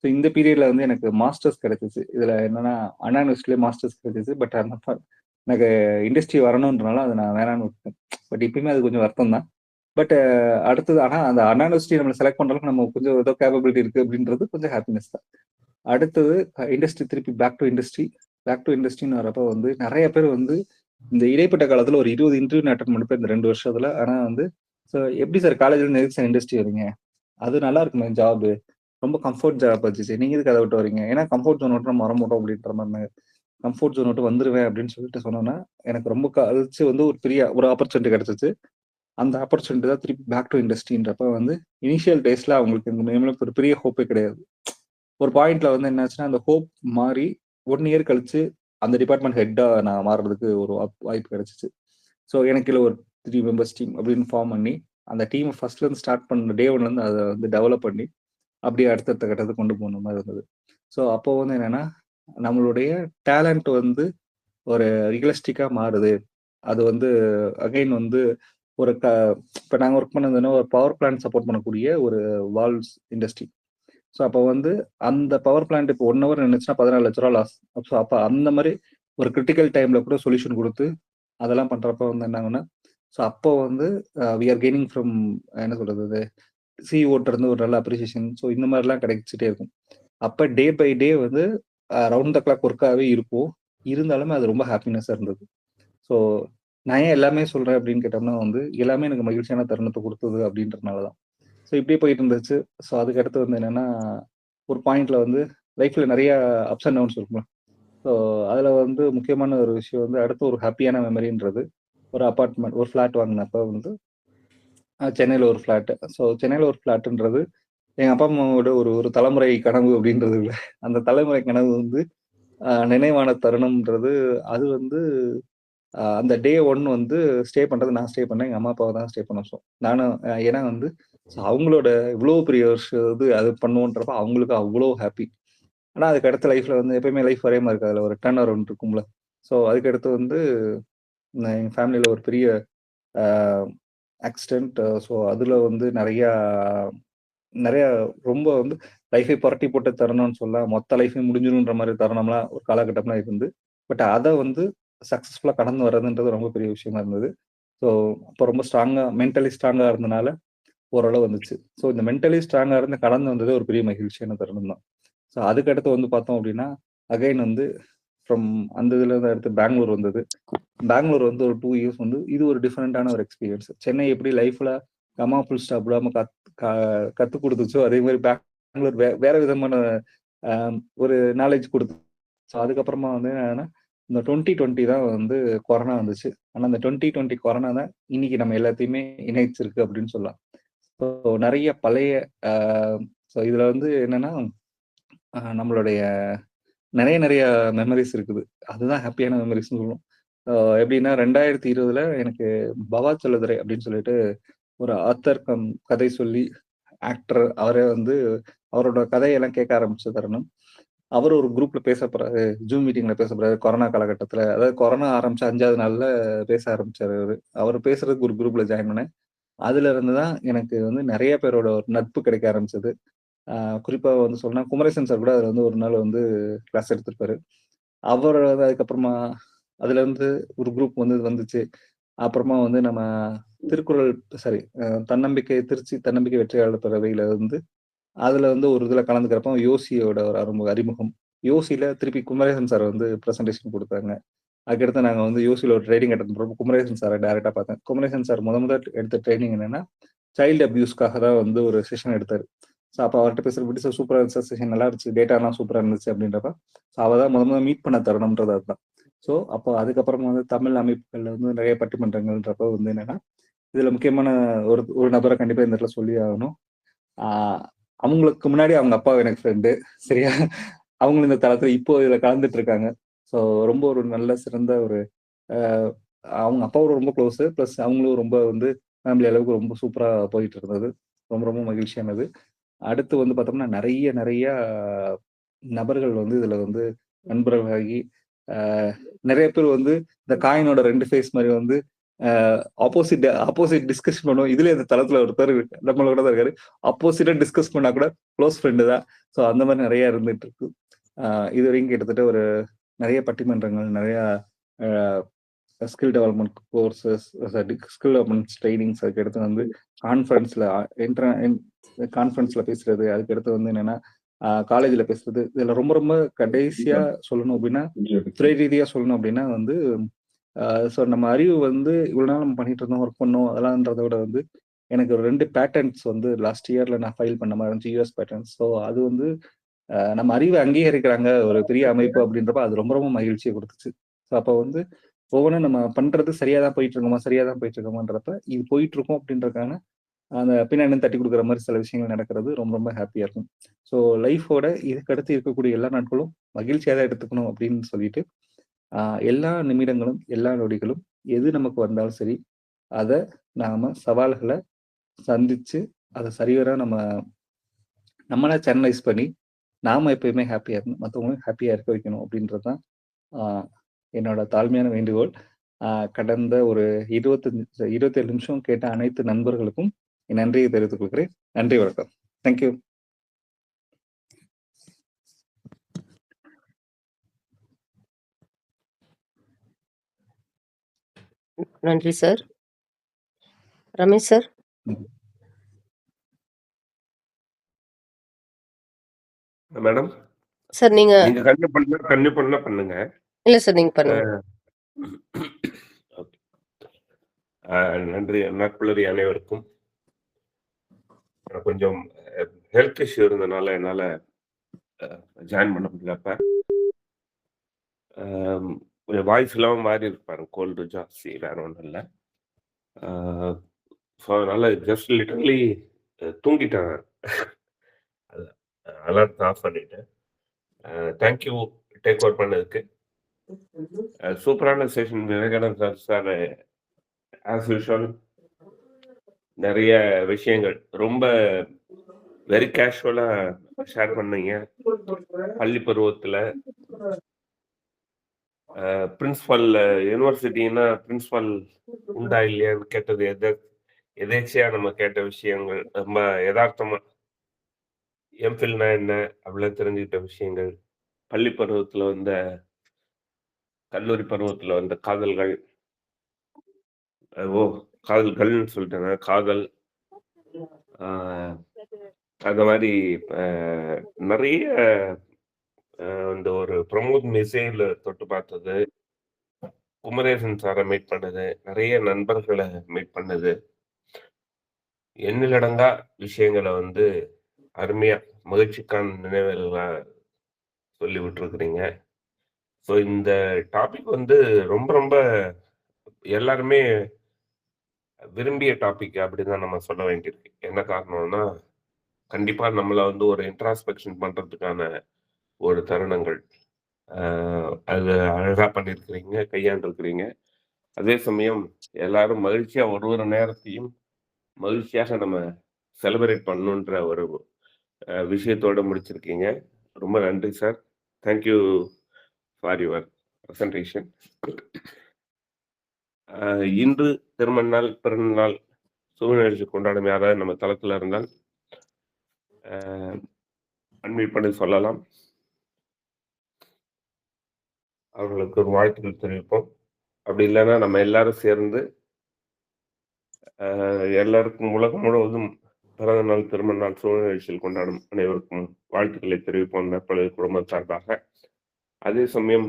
ஸோ இந்த பீரியட்ல வந்து எனக்கு மாஸ்டர்ஸ் கிடைச்சுச்சு. இதுல என்னன்னா அண்ணா யூனிவர்சிட்டிலே மாஸ்டர்ஸ் கிடைச்சுச்சு. பட் எனக்கு இண்டஸ்ட்ரி வரணுன்றனால அத நான் வேணான்னு விட்டேன். பட் இப்பயுமே அது கொஞ்சம் வருத்தம் தான். பட் அடுத்தது ஆனா அந்த அண்ணா யூனிவர்சிட்டி நம்மள செலக்ட் பண்ற அளவுக்கு நம்ம கொஞ்சம் ஏதோ கேப்பபிலிட்டி இருக்கு அப்படின்றது கொஞ்சம் ஹாப்பினஸ் தான். அடுத்தது இண்டஸ்ட்ரி திருப்பி back to industry. Back to இண்டஸ்ட்ரின்னு வரப்ப வந்து நெறைய பேர் வந்து இந்த இடைப்பட்ட காலத்துல ஒரு 20 இன்டர்வியூ நான் அட்டெண்ட் பண்ணிருப்பேன் இந்த 2 வருஷத்துல. ஆனா வந்து எப்படி சார் காலேஜ்ல இருந்து எதுக்கு சார் இண்டஸ்ட்ரி வரீங்க? அது நல்லா இருக்குமே ஜாபு. ரொம்ப கம்ஃபோர்ட் ஜாப் ஆச்சுச்சு. நீங்க எதுக்கு அத விட்டு வரீங்க? ஏன்னா கம்ஃபோர்ட் ஜோன் விட்டு நம்ம வரமாட்டோம் அப்படின்ற மாரினாங்க. கம்ஃபோர்ட் ஜோன் விட்டு வந்துருவேன் அப்படின்னு சொல்லிட்டு சொன்னோனே, எனக்கு ரொம்ப கழிச்சு வந்து ஒரு பெரிய ஒரு ஆப்பர்ச்சுனிட்டி கிடைச்சுச்சு. அந்த ஆப்பர்ச்சுனிட்டி தான் திருப்பி பேக் டு இண்டஸ்ட்ரின்றப்ப வந்து, இனிஷியல் டேஸ்ல அவங்களுக்கு எங்க மேல ஒரு பெரிய ஹோப்பே கிடையாது. ஒரு பாயிண்ட்ல வந்து என்னாச்சுன்னா, அந்த ஹோப் மாறி 1 இயர் கழிச்சு அந்த டிபார்ட்மெண்ட் ஹெட்டா நான் மாறுறதுக்கு ஒரு வாய்ப்பு கிடைச்சுச்சு. ஸோ எனக்கு கீழ ஒரு 3 மெம்பர்ஸ் டீம் அப்படின்னு ஃபார்ம் பண்ணி, அந்த டீம ஃபர்ஸ்ட்லேருந்து ஸ்டார்ட் பண்ண டே 1லேருந்து அத வந்து டெவலப் பண்ணி, அப்படியே அடுத்தடுத்த கட்டத்துக்கு கொண்டு போன மாரி இருந்தது. ஸோ அப்போ வந்து என்னன்னா, நம்மளுடைய டேலண்ட் வந்து ஒரு ரியலிஸ்டிக்கா மாறுது. அது வந்து அகைன் வந்து ஒரு இப்ப நாங்க ஒர்க் பண்ணதுன்னா ஒரு பவர் பிளான்ட் சப்போர்ட் பண்ணக்கூடிய ஒரு வால்வ்ஸ் இண்டஸ்ட்ரி. ஸோ அப்ப வந்து அந்த பவர் பிளான்ட் இப்போ 1 ஹவர் நின்னுச்சுன்னா ரூ. 14,00,000 லாஸ். ஸோ அப்ப அந்த மாரி ஒரு கிரிட்டிக்கல் டைம்ல கூட சொல்யூஷன் குடுத்து, அதெல்லாம் பண்றப்ப வந்து என்ன ஆகும்னா, ஸோ அப்போ வந்து வி ஆர் கெய்னிங் ஃப்ரம் என்ன சொல்றது அது சிஇஓட்ட இருந்து ஒரு நல்ல அப்ரிசியேஷன். ஸோ இந்த மாரிலாம் கிடைச்சுட்டே இருக்கும். அப்ப டே பை டே வந்து ரவுண்ட் த கிளாக் ஒர்க்காவே இருக்கும். இருந்தாலுமே அது ரொம்ப ஹாப்பினஸ்ஸா இருந்தது. ஸோ நான் ஏன் எல்லாமே சொல்றேன் அப்படின்னு கேட்டோம்னா வந்து, எல்லாமே எனக்கு மகிழ்ச்சியான தருணத்த குடுத்தது அப்படின்றனால தான். ஸோ இப்படியே போயிட்டு இருந்துச்சு. ஸோ அதுக்கு அடுத்து வந்து என்னன்னா, ஒரு பாயிண்ட்ல வந்து லைஃப்ல நெறைய அப்ஸ் அண்ட் டவுன்ஸ் இருக்கும்ல. ஸோ அதுல வந்து முக்கியமான ஒரு விஷயம் வந்து அடுத்து ஒரு ஹாப்பியான மெமரின்றது, ஒரு அபார்ட்மெண்ட், ஒரு ஃப்ளாட் வாங்குனப்ப வந்து சென்னையில ஒரு ஃப்ளாட். ஸோ சென்னையில ஒரு ஃப்ளாட்ன்றது எங்க அப்பா, அம்மாவோட ஒரு ஒரு தலைமுறை கனவு அப்படின்றது இல்ல. அந்த தலைமுறை கனவு வந்து நினைவான தருணம்ன்றது, அது வந்து அந்த டே 1 வந்து ஸ்டே பண்றது நான் ஸ்டே பண்ணேன். எங்க அம்மா, அப்பாவ தான் ஸ்டே பண்ண வச்சோம். நானும் ஏன்னா வந்து அவங்களோட இவ்ளோ பெரிய விஷயம் இது அது பண்ணுவோன்றப்ப அவங்களுக்கு அவ்ளோ ஹாப்பி. ஆனா அதுக்கு அடுத்த லைஃப்ல வந்து எப்பயுமே லைஃப் ஒரே மாரி இருக்காதுல்ல. ஒரு டர்ன் அரவுண்ட் இருக்கும்ல. ஸோ அதுக்கு அடுத்து வந்து எங்க ஃபேமிலில ஒரு பெரிய அ ஆக்சிடென்ட். ஸோ அதுல வந்து நெறையா நெறைய ரொம்ப வந்து லைஃபே புரட்டி போட்ட தருணம்னு சொல்லலாம். மொத்த லைஃபே முடிஞ்சிரும்ன்ற மாரி தருணம்லாம் ஒரு காலகட்டம்லாம் இருந்து. பட் அத வந்து சக்சஸ்ஃபுல்லா கடந்து வர்றதுன்றது ரொம்ப பெரிய விஷயமா இருந்தது. ஸோ அப்போ ரொம்ப மென்டலி ஸ்ட்ராங்கா இருந்தனால ஓரளவு வந்துச்சு. ஸோ இந்த மென்டலி ஸ்ட்ராங்கா இருந்து கடந்து வந்ததே ஒரு பெரிய மகிழ்ச்சியான தருணம் தான். ஸோ அதுக்கு அடுத்து வந்து பார்த்தோம் அப்டின்னா, அகைன் வந்து ஃப்ரம் அந்த இதுலருந்து அடுத்து பெங்களூர் வந்தது. பெங்களூர் வந்து ஒரு 2 இயர்ஸ் வந்து இது ஒரு டிஃபரண்டான ஒரு எக்ஸ்பீரியன்ஸ். சென்னை எப்படி லைஃப்ல கமா, ஃபுல் ஸ்டாப் விடாம க கத்துக் குடுத்துச்சோ, அதே மாரி பெங்களூர் வேற விதமான அ ஒரு நாலேட்ஜ் குடுத்து ஸோ அதுக்கப்புறமா வந்து என்னன்னா, இந்த 2020 தான் வந்து கொரோனா வந்துச்சு. ஆனா அந்த 2020 கொரோனா தான் இன்னைக்கு நம்ம எல்லாத்தையுமே இணைச்சிருக்கு அப்படின்னு சொல்லலாம். ஸோ நெறைய பழைய அ ஸோ இதுல வந்து என்னன்னா, நம்மளுடைய நெறைய நெறைய மெமரீஸ் இருக்குது. அதுதான் ஹேப்பியான மெமரீஸ்ன்னு சொல்லணும். அ எப்படின்னா 2020ல எனக்கு பவா செல்லதுரை அப்படின்னு சொல்லிட்டு ஒரு ஆத்தர் கம் கதை சொல்லி ஆக்டர் அவரே வந்து அவரோட கதையெல்லாம் கேட்க ஆரம்பிச்ச தருணம். அவரு ஒரு குரூப்ல பேச போறாரு. ஜூம் மீட்டிங்ல பேச போறாரு. கொரோனா காலகட்டத்தில. அதாவது கொரோனா ஆரம்பிச்ச 5வது நாள்ல பேச ஆரம்பிச்சாரு அவரு. அவரு பேசுறதுக்கு ஒரு குரூப்ல ஜாயின் பண்ணேன். அதுல இருந்து தான் எனக்கு வந்து நெறைய பேரோட ஒரு நட்பு கிடைக்க ஆரம்பிச்சது. அ குறிப்பா வந்து சொல்லணும்னா, குமரேசன் சார் கூட அதுல வந்து ஒரு நாள் வந்து கிளாஸ் எடுத்திருப்பாரு. அவரு வந்து அதுக்கப்புறமா அதுலருந்து ஒரு குரூப் வந்து வந்துச்சு. அப்புறமா வந்து நம்ம திருக்குறள் சாரி தன்னம்பிக்கை திருச்சி தன்னம்பிக்கை வெற்றியாளர் பேரவையில வந்து அதுல வந்து ஒரு இதுல கலந்துக்கிறப்போ யோசியோட ஒரு அறிமுகம். யோசில திருப்பி குமரேசன் சார் வந்து பிரசன்டேஷன் குடுத்தாங்க. அதுக்கடுத்து நாங்க வந்து யோசில ஒரு ட்ரெய்னிங் அட்டெண்ட் பண்றப்போ குமரேசன் சார டைரக்ட்டா பார்த்தேன். குமரேசன் சார் மொத எடுத்த ட்ரெய்னிங் என்னன்னா, சைல்டு அபியூஸ்க்காக தான் வந்து ஒரு செஷன் எடுத்தாரு. ஸோ அப்ப அவர்ட்ட பேசுறப்ப "எப்படி சார் சூப்பரா இருந்துச்சு சார் செஷன் நல்லா இருந்துச்சு. டேட்டாலாம் சூப்பரா இருந்துச்சு" அப்படின்றப்ப, அவ தான் மொத மீட் பண்ண தருணம்ன்றது அதுதான். ஸோ அப்போ அதுக்கப்புறமா வந்து தமிழ் அமைப்புகள்ல வந்து நெறைய பட்டிமன்றங்கள்ன்றப்ப வந்து என்னன்னா, இதுல முக்கியமான ஒரு ஒரு நபர கண்டிப்பா இந்த இடத்துல சொல்லியே ஆகணும். ஆ அவங்களுக்கு முன்னாடி அவங்க அப்பா எனக்கு ஃப்ரெண்டு. சரியா? அவங்களும் இந்த தளத்துல இப்போ இதுல கலந்துட்டு இருக்காங்க. ஸோ ரொம்ப ஒரு நல்ல சிறந்த ஒரு அ அவங்க அப்பாவோட ரொம்ப க்ளோஸு. பிளஸ் அவங்களும் ரொம்ப வந்து ஃபேமிலி அளவுக்கு ரொம்ப சூப்பரா போயிட்டு இருந்தது. ரொம்ப ரொம்ப மகிழ்ச்சியானது. அடுத்து வந்து பார்த்தோம்னா, நெறைய நெறைய நபர்கள் வந்து இதுல வந்து நண்பர்களாகி, அ நெறைய பேர் வந்து இந்த காயினோட 2 ஃபேஸ் மாரி வந்து ஆப்போசிட் டிஸ்கஷன் பண்ணுவோம். இதுலயே அந்த தளத்துல ஒருத்தர் நம்மளோட தான் இருக்காரு. ஆப்போசிட்டா டிஸ்கஸ் பண்ணா கூட குளோஸ் ஃப்ரெண்டு தான். ஸோ அந்த மாரி நெறைய இருந்துட்டு இருக்கு. அ இதுவரைக்கும் கிட்டத்தட்ட ஒரு நெறைய பட்டிமன்றங்கள், நெறைய அ skill development courses, skill development trainings அதுக்கடுத்து வந்து கான்ஃபரன்ஸ்ல இன்ட்ர இன் கான்ஃபரன்ஸ்ல பேசுறது. அதுக்கடுத்து வந்து என்னன்னா, காலேஜ்ல பேசுறது. இதுல ரொம்ப ரொம்ப கடைசியா சொல்லணும் அப்டின்னா, துறை ரீதியா சொல்லணும் அப்டின்னா வந்து, அ ஸோ நம்ம அறிவு வந்து இவ்வளோ நாள் நம்ம பண்ணிட்டு இருந்தோம், ஒர்க் பண்ணோம் அதெல்லாம்ன்றத விட வந்து, எனக்கு ஒரு 2 பேட்டன்ட்ஸ் வந்து லாஸ்ட் இயர்ல நான் ஃபைல் பண்ண மாரி இருந்துச்சு. US patents. ஸோ அது வந்து நம்ம அறிவ அங்கீகரிக்கிறாங்க ஒரு பெரிய அமைப்பு அப்டின்றப்ப அது ரொம்ப ரொம்ப மகிழ்ச்சிய குடுத்துச்சு. ஸோ அப்ப வந்து ஒவ்வொன்னும் நம்ம பண்றது சரியா தான் போயிட்டு இருக்கோமா, சரியா தான் போயிட்டு இருக்கோமான்றப்ப, இது போயிட்டு இருக்கோம் அப்டின்றதுக்கான அந்த பின்னாடி தட்டி குடுக்குற மாரி சில விஷயங்கள் நடக்கிறது ரொம்ப ரொம்ப ஹேப்பியா இருக்கும். ஸோ லைஃபோட இதுக்கு அடுத்து இருக்கக்கூடிய எல்லா நாட்களும் மகிழ்ச்சியா தான் எடுத்துக்கணும் அப்டின்னு சொல்லிட்டு, அ எல்லா நிமிடங்களும், எல்லா நொடிகளும் எது நமக்கு வந்தாலும் சரி, அத நாம சவால்கள சந்திச்சு, அத சரிவர நம்மளா சேனலைஸ் பண்ணி, நாம எப்பயுமே ஹேப்பியா இருக்கணும். மத்தவங்களையும் ஹேப்பியா இருக்க வைக்கணும் அப்டின்றது தான் ஆ என்னோட தாழ்மையான வேண்டுகோள். அ கடந்த ஒரு 27 நிமிஷம் கேட்ட அனைத்து நண்பர்களுக்கும் என் நன்றியை தெரிவித்துக் கொள்கிறேன். நன்றி, வணக்கம். Thank you. நன்றி சார். ரமேஷ் சார். ம். மேடம். சார் நீங்க கன்டினியூ பண்ணா பண்ணுங்க. இல்ல சார் நீங்க அ பண்ணுங்க. ஓகே. நன்றி நட்புலரி அனைவருக்கும். கொஞ்சம் ஹெல்த் இஷ்யூ இருந்தனால என்னால ஜாயின் பண்ண முடியல அப்ப. கொஞ்சம் வாய்ஸ் இல்லாம மாறி இருக்கு பாருங்க. கோல்டு ஜாஸ்தி வேற ஒண்ணும் இல்ல. ஸோ அதனால ஜஸ்ட் லிட்டரலி தூங்கிட்டேன். அலாரத்த ஆஃப் பண்ணிட்டேன். தேங்க் யூ டேக் ஓவர் பண்ணதுக்கு. சூப்பரான session Vivekananda sir as usual நெறைய விஷயங்கள் ரொம்ப வெரி கேஷுவலா ஷேர் பண்ணீங்க. பள்ளி பருவத்துல பிரின்சிபல் யுனிவர்சிட்டின்னா பிரின்சிபல் உண்டா இல்லையான்னு கேட்டது எதேர்ச்சையா நம்ம கேட்ட விஷயங்கள். ரொம்ப எதார்த்தமா எம்ஃபில்னா என்ன? அப்படிலாம் தெரிஞ்சுக்கிட்ட விஷயங்கள். பள்ளி பருவத்துல வந்த கல்லூரி பருவத்துல வந்த காதல்கள். ஓ! காதல்கள்ன்னு சொல்லிட்டேங்க. காதல். ஆ அந்த மாரி அ நெறைய இந்த ஒரு பிரமோத் மிசைல தொட்டு பார்த்தது. குமரேசன் சார மீட் பண்ணது. நெறைய நண்பர்கள மீட் பண்ணது. எண்ணிலடங்கா விஷயங்கள வந்து அருமையா மகிழ்ச்சிக்கான நினைவுகளா சொல்லி விட்டுருக்கிறீங்க. ஸோ இந்த டாபிக் வந்து ரொம்ப ரொம்ப எல்லாருமே விரும்பிய டாபிக் அப்படிதான் நம்ம சொல்ல வேண்டியிருக்கு. என்ன காரணம்னா, கண்டிப்பா நம்மள வந்து ஒரு இன்ட்ராஸ்பெக்ஷன் பண்றதுக்கான ஒரு தருணங்கள். அது அழகா பண்ணியிருக்கிறீங்க, கையாண்டிருக்கிறீங்க. அதே சமயம் எல்லாரும் மகிழ்ச்சியா ஒரு ஒரு நேரத்தையும் மகிழ்ச்சியாக நம்ம செலிப்ரேட் பண்ணணுன்ற ஒரு விஷயத்தோட முடிச்சிருக்கீங்க. ரொம்ப நன்றி sir. Thank you for your presentation. இன்று திருமண நாள், பிறந்த நாள், சுபநிகழ்ச்சி கொண்டாடும் யாராவது நம்ம தளத்துல இருந்தால் அன்மியூட் பண்ணி சொல்லலாம். அவர்களுக்கு ஒரு வாழ்த்துக்கள் தெரிவிப்போம். அப்படி இல்லைன்னா நம்ம எல்லாரும் சேர்ந்து எல்லாருக்கும் உலகம் முழுவதும் பிறந்த நாள், திருமண நாள், சுபநிகழ்ச்சியில் கொண்டாடும் அனைவருக்கும் வாழ்த்துக்களை தெரிவிப்போம் நற்பொழுது குடும்பம் சார்பாக. அதே சமயம்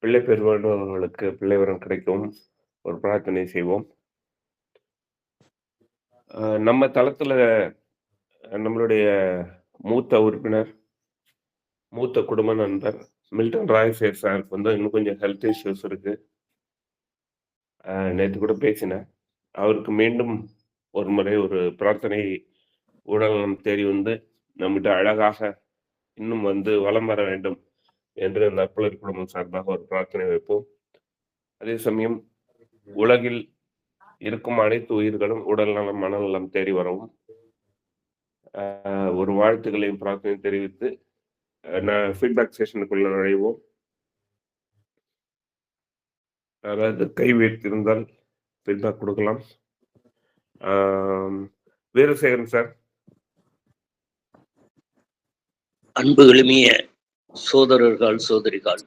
பிள்ளை பெறுபவர்களுக்கு பிள்ளை வரம் கிடைக்கவும் ஒரு பிரார்த்தனை செய்வோம். நம்ம தளத்துல நம்மளுடைய மூத்த உறுப்பினர், மூத்த குடும்ப நண்பர் மில்டன் ராயசேகர் சாருக்கு வந்து இன்னும் கொஞ்சம் ஹெல்த் இஷ்யூஸ் இருக்கு. நேற்று கூட பேசினேன். அவருக்கு மீண்டும் ஒரு முறை ஒரு பிரார்த்தனை உடல்நலம் தேடி வந்து நம்மகிட்ட அழகாக இன்னும் வந்து வலம் வர வேண்டும் என்று நற்பொழுது குடும்பம் சார்பாக ஒரு பிரார்த்தனை வைப்போம். அதே சமயம் உலகில் இருக்கும் அனைத்து உயிர்களும் உடல் நலம், மனநலம் தேடி வரவும் ஒரு வாழ்த்துக்களையும் பிரார்த்தனை தெரிவித்து ஃபீட்பேக் செஷனுக்குள்ள நுழைவோம். யாராவது கை வைத்திருந்தால் ஃபீட்பேக் கொடுக்கலாம். வீரசேகரன் சார். அன்புகளுமிய சோதரர்கள், சோதரிகள்,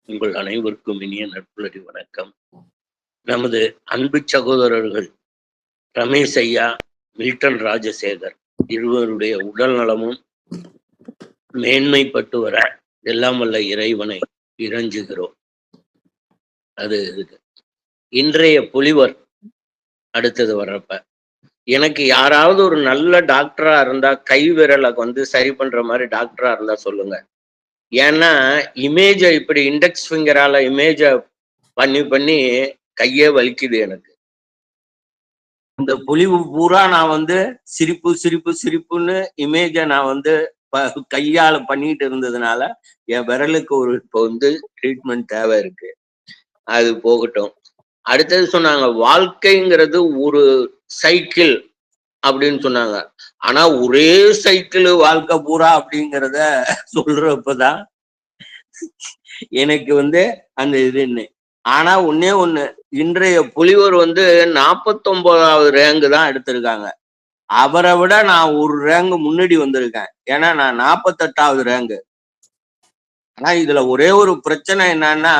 உங்கள் அனைவருக்கும் இனிய நற்புலரி வணக்கம். நமது அன்பு சகோதரர்கள் ரமேஷ் ஐயா, மில்டன் ராஜசேகர் இருவருடைய உடல் நலமும் மேன்மைப்பட்டு வர எல்லாம் வல்ல இறைவனை இறைஞ்சுகிறோம். அது இன்றைய பொலிவர் அடுத்தது வர்றப்ப எனக்கு யாராவது ஒரு நல்ல டாக்டரா இருந்தா, கை விரலை வந்து சரி பண்ற மாதிரி டாக்டரா இருந்தா சொல்லுங்க. ஏன்னா இமேஜை இப்படி இண்டெக்ஸ் ஃபிங்கரால இமேஜை பண்ணி கையே வலிக்குது எனக்கு. இந்த பொலிவு பூரா நான் வந்து சிரிப்புன்னு இமேஜை நான் வந்து கையால பண்ணிட்டு இருந்ததுனால என் விரலுக்கு ஒரு இப்போ வந்து ட்ரீட்மெண்ட் தேவை இருக்கு. அது போகட்டும். அடுத்தது சொன்னாங்க, வாழ்க்கைங்கிறது ஒரு சைக்கிள் அப்படின்னு சொன்னாங்க. ஆனா ஒரே சைக்கிள் வாழ்க்கை பூரா அப்படிங்கிறத சொல்றப்பதான் எனக்கு வந்து அந்த இதுன்னு. ஆனா ஒன்னே ஒண்ணு, இன்றைய புலிவர் வந்து 49வது ரேங்க் தான் எடுத்திருக்காங்க. அவரை விட நான் ஒரு ரேங்க் முன்னாடி வந்திருக்கேன். ஏன்னா நான் 48வது ரேங்க். ஆனா இதுல ஒரே ஒரு பிரச்சனை என்னன்னா,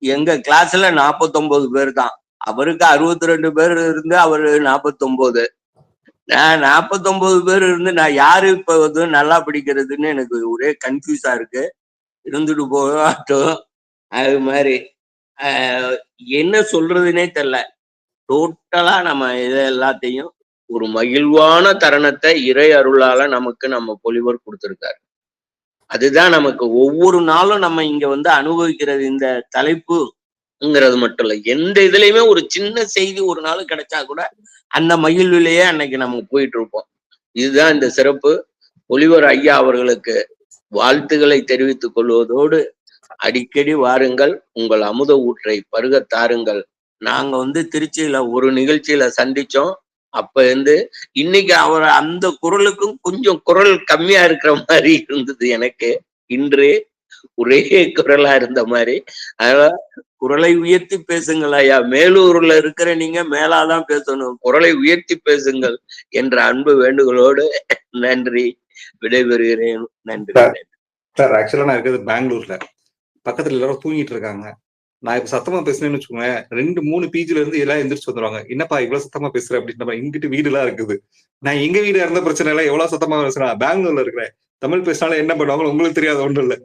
எங்க கிளாஸ்ல 49 பேர் தான். அவருக்கு 62 பேர் இருந்து அவரு 49. நான் 49 பேர் இருந்து நான் யாரு இப்ப வந்து நல்லா படிக்கிறதுன்னு எனக்கு ஒரே கன்ஃபியூஸா இருக்கு. இருந்துட்டு போகட்டும். அது மாதிரி என்ன சொல்றதுன்னே தெரியல. டோட்டலா நம்ம இதை எல்லாத்தையும் ஒரு மகிழ்வான தருணத்தை இறை அருளால நமக்கு நம்ம பொலிவர் கொடுத்திருக்காரு. அதுதான் நமக்கு ஒவ்வொரு நாளும் நம்ம இங்க வந்து அனுபவிக்கிறது. இந்த தலைப்புங்கிறது மட்டும் இல்ல, எந்த இதுலயுமே ஒரு சின்ன செய்தி ஒரு நாள் கிடைச்சா கூட அந்த மகிழ்விலேயே அன்னைக்கு நம்ம போயிட்டு இருப்போம். இதுதான் இந்த சிறப்பு. பொலிவர் ஐயா அவர்களுக்கு வாழ்த்துக்களை தெரிவித்துக் கொள்வதோடு, அடிக்கடி வாருங்கள், உங்கள் அமுத ஊற்றை பருக தாருங்கள். நாங்க வந்து திருச்சியில ஒரு நிகழ்ச்சியில சந்திச்சோம். அப்ப இருந்து இன்னைக்கு அவர் அந்த குரலுக்கும் கொஞ்சம் குரல் கம்மியா இருக்கிற மாதிரி இருந்தது எனக்கு. இன்று ஒரே குரலா இருந்த மாதிரி. அதனால குரலை உயர்த்தி பேசுங்கள் ஐயா. மேலூர்ல இருக்கிற நீங்க மேலாதான் பேசணும், குரலை உயர்த்தி பேசுங்கள் என்ற அன்பு வேண்டுகளோடு நன்றி, விடைபெறுகிறேன். நன்றி சார். ஆக்சுவலா நான் இருக்கிறது பெங்களூர்ல. பக்கத்துல எல்லாரும் தூங்கிட்டு இருக்காங்க. நான் இப்ப சத்தமா பேசுனேன்னு வச்சுக்கோங்க, 2-3 பீஜ்ல இருந்து எல்லாம் எந்திரிச்சு வந்துருவாங்க. என்னப்பா இவ்வளவு சத்தமா பேசுற அப்படின்ற மாதிரி. இங்கிட்டு வீடு எல்லாம் இருக்குது. நான் எங்க வீடு இருந்த பிரச்சனை இல்ல, எவ்வளவு சத்தமா பேசுறேன். பெங்களூர்ல இருக்கிறேன். தமிழ் பேசினாலும் என்ன பண்ணுவாங்க உங்களுக்கு தெரியாது, ஒன்றும் இல்ல.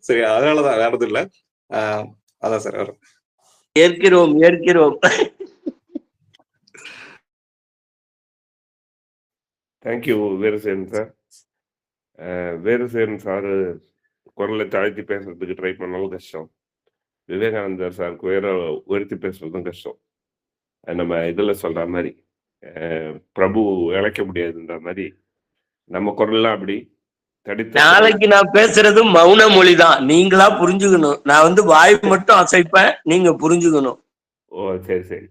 சரி, அதனாலதான், வேற எதுவும் இல்ல. அதான் சார். ஏற்கிறோம். Thank you Veerasekaran sir. Veerasekaran sir குரலை தாழ்த்தி பேசுறதுக்கு ட்ரை பண்ணாலும் கஷ்டம். விவேகானந்தர் சாருக்கு உயர்த்தி பேசுறதும் கஷ்டம். நம்ம இதுல சொல்ற மாதிரி பிரபு இழைக்க முடியாதுன்ற மாதிரி நம்ம குரல்லாம் அப்படி தடித்த நாளைக்கு நான் பேசுறது மௌன மொழிதான், நீங்களா புரிஞ்சுக்கணும். நான் வந்து வாய் மட்டும் அசைப்பேன், நீங்க புரிஞ்சுக்கணும். ஓ சரி சரி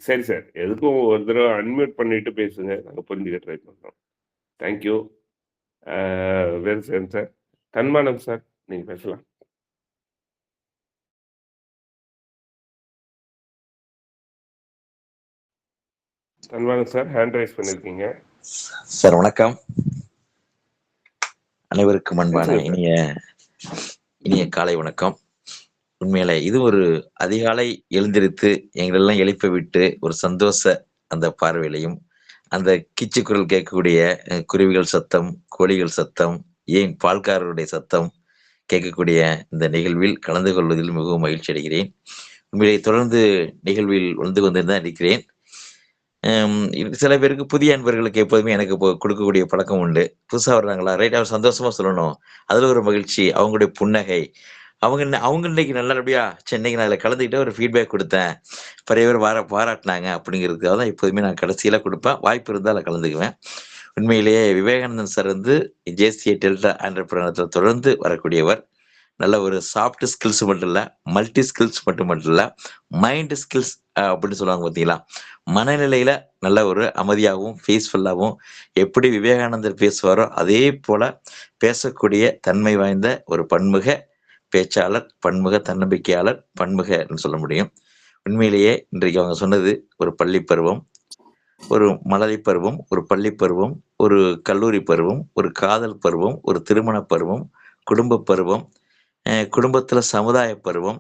சரி சார், எதுக்கும் ஒரு தடவை அன்மியூட் பண்ணிட்டு பேசுங்க, நாங்க புரிஞ்சுக்க ட்ரை பண்றோம். தேங்க்யூ. வேறு சார் தன்மானம் சார், நீங்க பேசலாம். தன்மானம் சார், ஹேண்ட் ரைஸ் பண்ணிருக்கீங்க சார். வணக்கம். அனைவருக்கும் அன்பான இனிய காலை வணக்கம். உண்மையில இது ஒரு அதிகாலை எழுந்திருத்து எங்களெல்லாம் எழுப்ப விட்டு ஒரு சந்தோஷ அந்த பார்வையிலையும் அந்த கிச்சு குரல் கேட்கக்கூடிய குருவிகள் சத்தம், கோழிகள் சத்தம், ஏன் பால்காரருடைய சத்தம் கேட்கக்கூடிய இந்த நிகழ்வில் கலந்து கொள்வதில் மிகவும் மகிழ்ச்சி அடைகிறேன். உண்மையிலே தொடர்ந்து நிகழ்வில் வந்து கொண்டுதான் இருக்கிறேன். சில பேருக்கு புதிய அன்பர்களுக்கு எப்போதுமே எனக்கு கொடுக்கக்கூடிய பழக்கம் உண்டு. புதுசா வர்றாங்களா, ரைட், அவர் சந்தோஷமா சொல்லணும், அதுல ஒரு மகிழ்ச்சி, அவங்களுடைய புன்னகை, அவங்க இன்னைக்கு நல்லபடியா சென்னைக்கு நான் கலந்துக்கிட்ட ஒரு ஃபீட்பேக் கொடுத்தேன், நிறைய பேர் பாராட்டினாங்க அப்படிங்கிறதுக்காக தான் எப்போதுமே நான் கடைசியில கொடுப்பேன். வாய்ப்பு இருந்தால் நான் கலந்துக்குவேன். உண்மையிலேயே விவேகானந்தன் சார் வந்து ஜேசிஏ டெல்டா ஆண்டர்பிரனர்ல தொடர்ந்து வரக்கூடியவர். நல்ல ஒரு சாஃப்ட் ஸ்கில்ஸ் மட்டும் இல்ல, மல்டி ஸ்கில்ஸ் மட்டும் இல்ல, மைண்ட் ஸ்கில்ஸ் அப்படின்னு சொல்லுவாங்க பார்த்தீங்களா, மனநிலையில நல்ல ஒரு அமைதியாகவும் பீஸ்ஃபுல்லாகவும் எப்படி விவேகானந்தர் பேசுவாரோ அதே போல பேசக்கூடிய தன்மை வாய்ந்த ஒரு பன்முக பேச்சாளர், பன்முக தன்னம்பிக்கையாளர், பன்முகன்னு சொல்ல முடியும். உண்மையிலேயே இன்றைக்கு அவங்க சொன்னது ஒரு பள்ளி பருவம், ஒரு மலரை பருவம், ஒரு பள்ளி பருவம், ஒரு கல்லூரி பருவம், ஒரு காதல் பருவம், ஒரு திருமண பருவம், குடும்ப பருவம், குடும்பத்துல சமுதாய பருவம்,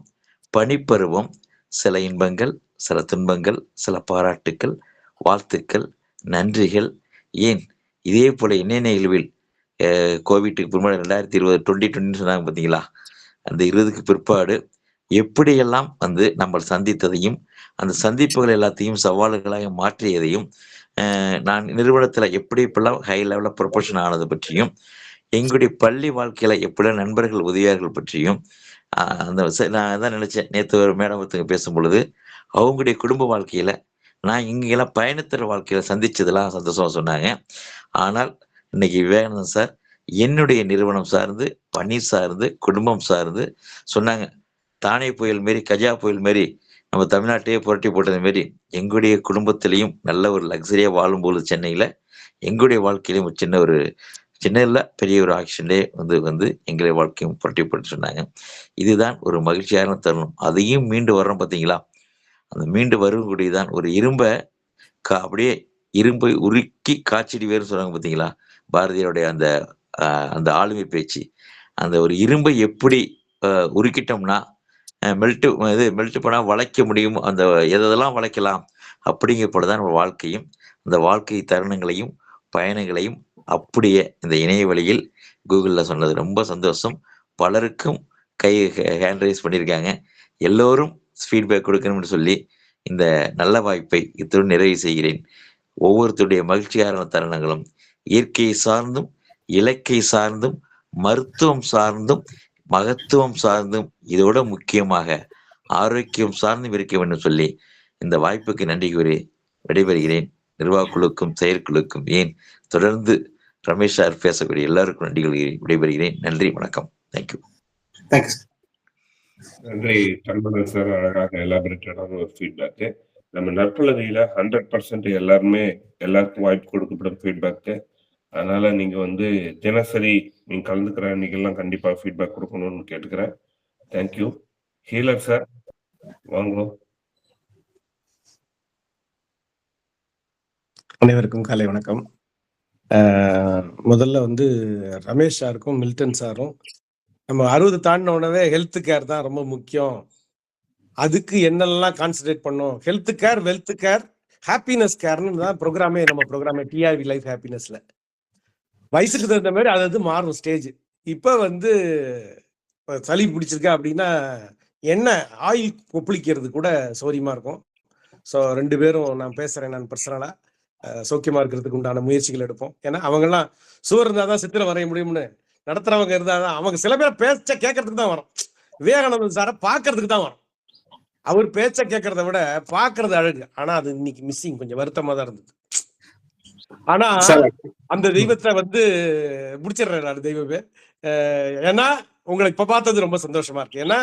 பணிப்பருவம், சில இன்பங்கள், சில துன்பங்கள், சில பாராட்டுக்கள், வாழ்த்துக்கள், நன்றிகள், ஏன் இதே போல என்ன நிகழ்வில் கோவிட்டுக்கு பிற்பாடு 2020 சொன்னாங்க பார்த்தீங்களா, அந்த 20க்கு பிற்பாடு எப்படியெல்லாம் வந்து நம்ம சந்தித்ததையும் அந்த சந்திப்புகள் எல்லாத்தையும் சவால்களாக மாற்றியதையும், நான் நிறுவனத்துல எப்படி இப்பெல்லாம் ஹை லெவல்ல ப்ரொபோஷன் ஆனது பற்றியும், எங்களுடைய பள்ளி வாழ்க்கையில எப்படிலாம் நண்பர்கள் உதவியார்கள் பற்றியும் நான் அதான் நினைச்சேன். நேற்று ஒரு மேடம் ஒருத்தங்க பேசும் பொழுது அவங்களுடைய குடும்ப வாழ்க்கையில நான் இங்கெல்லாம் பயணத்திற வாழ்க்கையில சந்திச்சதெல்லாம் சந்தோஷமா சொன்னாங்க. ஆனால் இன்னைக்கு விவேகானந்தன் சார் என்னுடைய நிறுவனம் சார்ந்து, பணி சார்ந்து, குடும்பம் சார்ந்து சொன்னாங்க. தானே புயல் மாரி, கஜா புயல் மாரி நம்ம தமிழ்நாட்டையே புரட்டி போட்டது மாரி எங்களுடைய குடும்பத்திலையும் நல்ல ஒரு லக்ஸரியா வாழும்போது சென்னையில எங்களுடைய வாழ்க்கையிலும் சின்ன இல்ல பெரிய ஒரு ஆக்ஷன்லே வந்து எங்களை வாழ்க்கையும் புரட்டி போட்டு சொன்னாங்க. இதுதான் ஒரு மகிழ்ச்சியான தருணம். அதையும் மீண்டு வர்றோம் பார்த்தீங்களா, அந்த மீண்டு வரக்கூடியதான் ஒரு அப்படியே இரும்பை உருக்கி காய்ச்சிடி வேறு சொல்றாங்க பார்த்தீங்களா, பாரதியாருடைய அந்த ஆளுமை பேச்சு. அந்த ஒரு இரும்பை எப்படி உருக்கிட்டோம்னா மெல்ட் பண்ணா வளைக்க முடியும், அந்த எதெல்லாம் வளைக்கலாம் அப்படிங்கிற போலதான் நம்ம வாழ்க்கையும், அந்த வாழ்க்கை தருணங்களையும் பயணங்களையும் அப்படியே இந்த இணைய வழியில் கூகுள்ல சொன்னது ரொம்ப சந்தோஷம். பலருக்கும் ஹேண்ட் ரைஸ் பண்ணியிருக்காங்க. எல்லோரும் ஃபீட்பேக் கொடுக்கணும்னு சொல்லி இந்த நல்ல வாய்ப்பை இத்துடன் நிறைவு செய்கிறேன். ஒவ்வொருத்தருடைய மகிழ்ச்சியான தருணங்களும் இயற்கையை சார்ந்தும், இலக்கை சார்ந்தும், மருத்துவம் சார்ந்தும், மகத்துவம் சார்ந்தும், இதோட முக்கியமாக ஆரோக்கியம் சார்ந்தும் இருக்க வேண்டும் சொல்லி இந்த வாய்ப்புக்கு நன்றி கூறி விடைபெறுகிறேன். நிர்வாகக்குழுக்கும் செயற்குழுக்கும், ஏன் தொடர்ந்து ரமேஷ் சார் பேசக்கூடிய எல்லாருக்கும் நன்றிகள் விடைபெறுகிறேன். நன்றி, வணக்கம். தேங்க்யூ. நன்றி தன்மனன் சார், அழகாக எலாபரேட்டடான ஒரு ஃபீட்பேக்கு. நம்ம நற்பலகையில 100% எல்லாருக்கும் வாய்ப்பு கொடுக்கப்படும் ஃபீட்பேக்கு. அதனால நீங்க வந்து தினசரி நீங்க கலந்துக்கிற அன்னைக்கெல்லாம் கண்டிப்பா ஃபீட்பேக் கொடுக்கணும்னு கேட்டுக்கிறேன். தேங்க்யூ. ஹீலர் சார் வாங்க. அனைவருக்கும் காலை வணக்கம். முதல்ல வந்து ரமேஷ் சாருக்கும் மில்டன் சாரும், நம்ம 60 தாண்டின உடனே ஹெல்த் கேர் தான் ரொம்ப முக்கியம், அதுக்கு என்னெல்லாம் கான்சென்ட்ரேட் பண்ணோம், health care, wealth care, happiness கேர்னு தான் நம்ம ப்ரோக்ராமே டிஆர்வி லைஃப் ஹாப்பினஸ்ல. வயசுக்கு தகுந்த மாதிரி அது மாறும் ஸ்டேஜ். இப்ப வந்து சளி பிடிச்சிருக்கா அப்படின்னா என்ன ஆயில் கொப்பளிக்கிறது கூட சௌரியமா இருக்கும். ஸோ 2 பேரும் நான் பேசுறேன், நான் பர்சனலா சௌக்கியமா இருக்கிறதுக்கு உண்டான முயற்சிகள் எடுப்போம். ஏன்னா அவங்கெல்லாம் சுவர் இருந்தாதான் சித்திரம் வரைய முடியும்னு நடத்துறவங்க இருந்தாதான், அவங்க சில பேர் பேச்ச கேட்கறதுக்கு தான் வரும், விவேகானந்தன் சாரை பார்க்கறதுக்கு தான் வரும். அவர் பேச்ச கேட்கறத விட பாக்குறது அழகு. ஆனா அது இன்னைக்கு மிஸ்ஸிங், கொஞ்சம் வருத்தமா தான் இருந்தது. ஆனா சார் அந்த தெய்வத்தை வந்து முடிச்சிடுறேன் நான் தெய்வமே. ஏன்னா உங்களை இப்ப பார்த்தது ரொம்ப சந்தோஷமா இருக்கு. ஏன்னா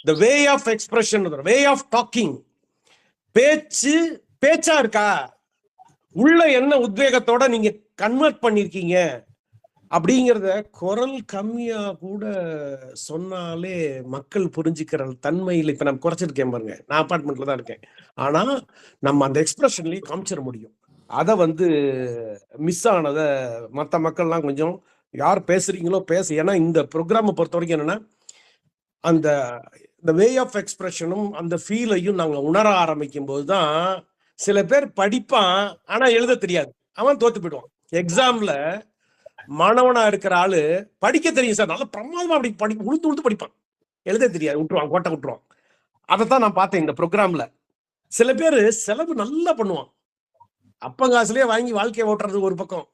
the way of expression, the way of talking, பேச்சா இருக்கா, உள்ள என்ன உத்வேகத்தோட நீங்க கன்வெர்ட் பண்ணிருக்கீங்க அப்படிங்கிறத குரல் கம்மியா கூட சொன்னாலே மக்கள் புரிஞ்சுக்கிற தன்மையில் இப்ப நான் குறைச்சிருக்கேன் பாருங்க. நான் அபார்ட்மெண்ட்ல தான் இருக்கேன். ஆனா நம்ம அந்த எக்ஸ்பிரஷன்லயும் காமிச்சிட முடியும். அதை வந்து மிஸ் ஆனதை மற்ற மக்கள்லாம் கொஞ்சம் யார் பேசுறீங்களோ ஏன்னா இந்த ப்ரோக்ராமை பொறுத்த வரைக்கும் என்னன்னா அந்த வே ஆஃப் எக்ஸ்பிரஷனும் அந்த ஃபீலையும் நாங்க உணர ஆரம்பிக்கும் போதுதான் சில பேர் படிப்பான் ஆனா எழுத தெரியாது, அவன் தோத்து போயிடுவான். எக்ஸாம்ல மாணவனா இருக்கிற ஆளு படிக்க தெரியும் சார், நல்லா பிரமாதமா அப்படி உழுத்து படிப்பான், எழுத தெரியாது, விட்டுருவான், கோட்டை விட்டுருவான். அதைத்தான் நான் பார்த்தேன் இந்த ப்ரோக்ராம்ல. சில பேர் செலவு நல்லா பண்ணுவான், அப்பங்காசுலயே வாங்கி வாழ்க்கையை ஓட்டுறது ஒரு பக்கம்.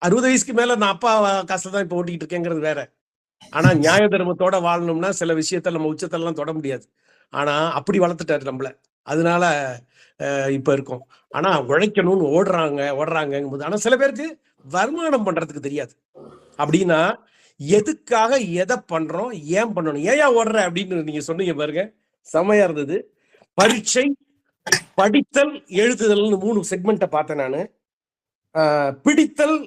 60 வயசுக்கு மேல நான் அப்பா காசுல தான் இப்ப ஓட்டிக்கிட்டு இருக்கேங்கிறது வேற. ஆனா நியாய தர்மத்தோட வாழணும்னா சில விஷயத்த நம்ம உச்சத்தெல்லாம் தொட முடியாது. ஆனா அப்படி வளர்த்துட்டாரு நம்மள, அதனால இப்ப இருக்கோம். ஆனா உழைக்கணும்னு ஓடுறாங்க போது, ஆனா சில பேருக்கு வருமானம் பண்றதுக்கு தெரியாது. அப்படின்னா எதுக்காக எதை பண்றோம், ஏன் பண்ணணும், ஏன் ஓடுற அப்படின்னு நீங்க சொன்னீங்க பாருங்க, செமையா இருந்தது. பரீட்சை, படித்தல், எழுதுதல்னு 3 செக்மெண்ட்டை பார்த்தேன் நானு. பிடித்தல்,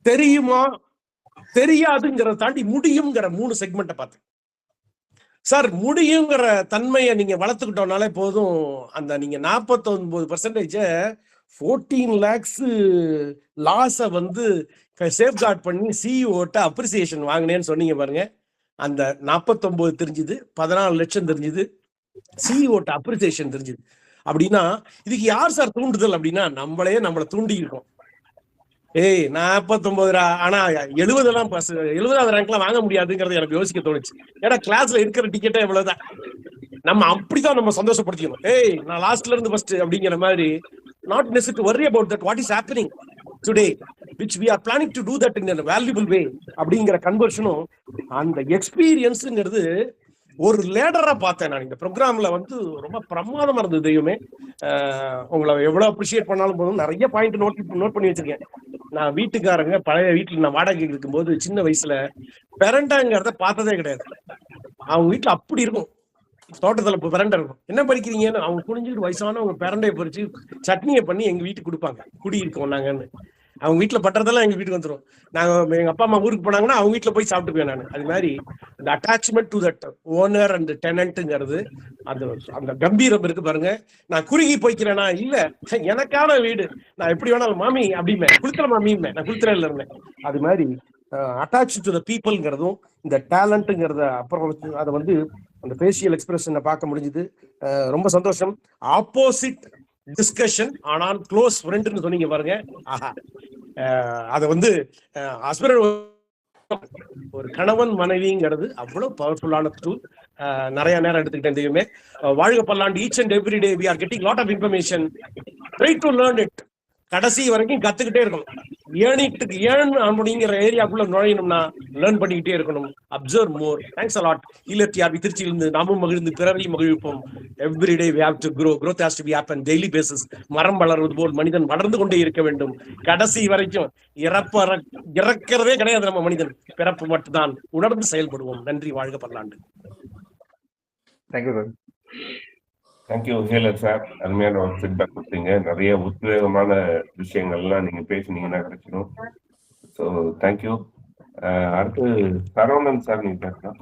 தெரியுமா, தெரியாதுங்கிறத தாண்டி முடியுங்கிற 3 செக்மெண்ட்டை பார்த்தேன். சார் முடியுங்கிற தன்மையை நீங்க வளர்த்துக்கிட்டோம்னாலே போதும். அந்த நீங்க 49% 14 lakhs லாஸை வந்து சேஃப்கார்ட் பண்ணி சிஇஓட்ட அப்ரிசியேஷன் வாங்கினேன்னு சொன்னீங்க பாருங்க. அந்த 49 தெரிஞ்சுது, 14 லட்சம் தெரிஞ்சுது, சிஇஓட்ட அப்ரிசியேஷன் தெரிஞ்சுது. அப்படின்னா இதுக்கு யார் சார் தூண்டுதல் அப்படின்னா நம்மளை தூண்டி இருக்கோம். 49 ஆனா 70வது ரேங்க்லாம் வாங்க முடியாதுங்கிறது எனக்கு யோசிக்க தோணுச்சு. ஏன்னா கிளாஸ்ல இருக்கிற டிக்கெட்டே எவ்வளவுதான். நம்ம அப்படிதான் நம்ம சந்தோஷப்படுத்திக்கணும். நான் லாஸ்ட்ல இருந்து ஃபர்ஸ்ட் அப்படிங்கிற மாதிரி. Not necessary to worry about that, what is happening today, which we are planning to do that in a valuable way அப்படிங்கிற கன்வர்ஷனும் அந்த எக்ஸ்பீரியன்ஸுங்கிறது ஒரு லேடரா பார்த்தேன் நான் இந்த ப்ரோக்ராம்ல. வந்து ரொம்ப பிரமாதமா இருந்தது தெய்வமே. உங்களை எவ்வளவு அப்ரிஷியேட் பண்ணாலும் போதும், நிறைய பாயிண்ட் நோட் பண்ணி வச்சிருக்கேன். நான் வீட்டுக்காரங்க பழைய வீட்டுல நான் வாடகை இருக்கும்போது சின்ன வயசுல பெரண்டாங்கிறத பார்த்ததே கிடையாது. அவங்க வீட்டுல அப்படி இருக்கும், தோட்டத்துல பெரண்டை இருக்கும். என்ன படிக்கிறீங்கன்னு அவங்க குனிஞ்சிட்டு வயசானவங்க பெரண்டையை பறிச்சு சட்னியை பண்ணி எங்க வீட்டுக்கு கொடுப்பாங்க. குடியிருக்கோம் நாங்கன்னு. அவங்க வீட்டுல பட்டுறதெல்லாம் எங்க வீட்டுக்கு வந்துடும். நாங்க எங்க அப்பா அம்மா ஊருக்கு போனாங்கன்னா அவங்க வீட்டுல போய் சாப்பிட்டுக்குவேன் நான். அது மாதிரி இந்த attachment to that owner and டெனன்ட்ங்கிறது அந்த கம்பீரம் இருக்கு பாருங்க. நான் குறுகி போய்க்கிறேனா இல்ல, எனக்கான வீடு, நான் எப்படி வேணாலும் மாமி அப்படிமே குளிக்கிற மாமியுமே, நான் குளிக்கிறேன் இருந்தேன். அது மாதிரி அட்டாச் டு த பீப்புள்ங்கிறதும் இந்த டேலண்ட்டுங்கிறத அப்புறம் அதை வந்து அந்த ஃபேஷியல் எக்ஸ்பிரஷனை பார்க்க முடிஞ்சுது. ரொம்ப சந்தோஷம். ஆப்போசிட் டிஸ்கஷன் ஆனால் க்ளோஸ் ஃப்ரெண்ட்னு சொன்னீங்க பாருங்க. ஆஹா, அதை வந்து ஹஸ்பண்ட் ஒரு கணவன் மனைவிங்கிறது அவ்வளவு பவர்ஃபுல்லான டூல். நிறைய நேரம் எடுத்துக்கிட்டேன் தெய்வமே. வாழ்க பல்லாண்டு. Each and every day we are getting lot of information. Try to learn it. கடைசி வரைக்கும் கத்துக்கிட்டே இருக்கணும். ஏன் அப்படிங்கிற ஏரியாக்குள்ள நுழையணும்னா லேர்ன் பண்ணிக்கிட்டே இருக்கணும். Observe more. Thanks a lot. இல்லத்தியார் திருச்சியிலிருந்து நாமும் மகிழ்ந்து பிறரையும் மகிழ்ப்போம். Every day we have to grow. Growth has to be happen daily basis. மரம் வளர்வது போல் மனிதன் வளர்ந்து கொண்டே இருக்க வேண்டும். கடைசி வரைக்கும் இறக்கிறதே கிடையாது நம்ம மனிதன், பிறப்பு மட்டும்தான். உணர்ந்து செயல்படுவோம். நன்றி. வாழ்க பல்லாண்டு. Thank you sir. தேங்க்யூ ஹேலர் சார். அருமையான ஒரு ஃபீட்பேக் கொடுத்தீங்க. நிறைய உத்வேகமான விஷயங்கள்லாம் நீங்க பேசினீங்கன்னா கிடைச்சிடும். So thank you. அடுத்து சரவணன் சார், நீங்க பேசலாம்.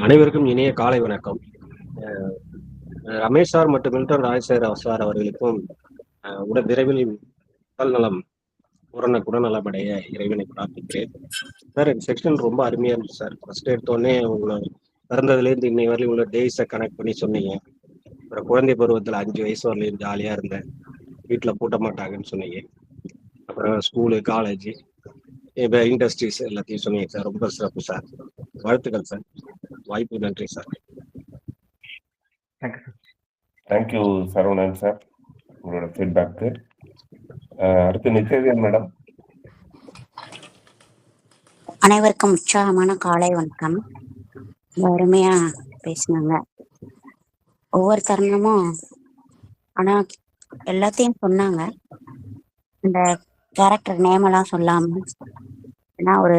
அனைவருக்கும் இனிய காலை வணக்கம். ரமேஷ் சார் மற்றும் மில்டன் ராய் சார் அவர்களுக்கும் விரைவில் உடல் நலம் பூரண குணநலமடைய இறைவனை பிரார்த்திக்கிறேன். சார் செக்ஷன் ரொம்ப அருமையா இருந்துச்சு சார். ஃபர்ஸ்ட் எடுத்தோடனே உங்களை பிறந்ததுலேருந்து இன்னை வரையும் உள்ள டேஸை கனெக்ட் பண்ணி சொன்னீங்க. அப்புறம் குழந்தை பருவத்தில் 5 வயசு வரலையும் ஜாலியாக இருந்தேன், வீட்டில் பூட்ட மாட்டாங்கன்னு சொன்னீங்க. அப்புறம் ஸ்கூலு, காலேஜ், இப்போ இண்டஸ்ட்ரீஸ் எல்லாத்தையும் சொன்னீங்க சார். ரொம்ப சிறப்பு சார். வாழ்த்துக்கள் சார். வாய்ப்பு நன்றி சார். தேங்க்யூ சரவணன் சார் உங்களோட ஃபீட்பேக்கு. அடுத்து நிச்சயம் மேடம். அனைவருக்கும் உற்சாகமான காலை வணக்கம். ரொம்ப அருமையா பேசினாங்க. ஒவ்வொரு தருணமும் ஆனா எல்லாத்தையும் சொன்னாங்க. இந்த கேரக்டர் நேம் எல்லாம் சொல்லாம, ஏன்னா ஒரு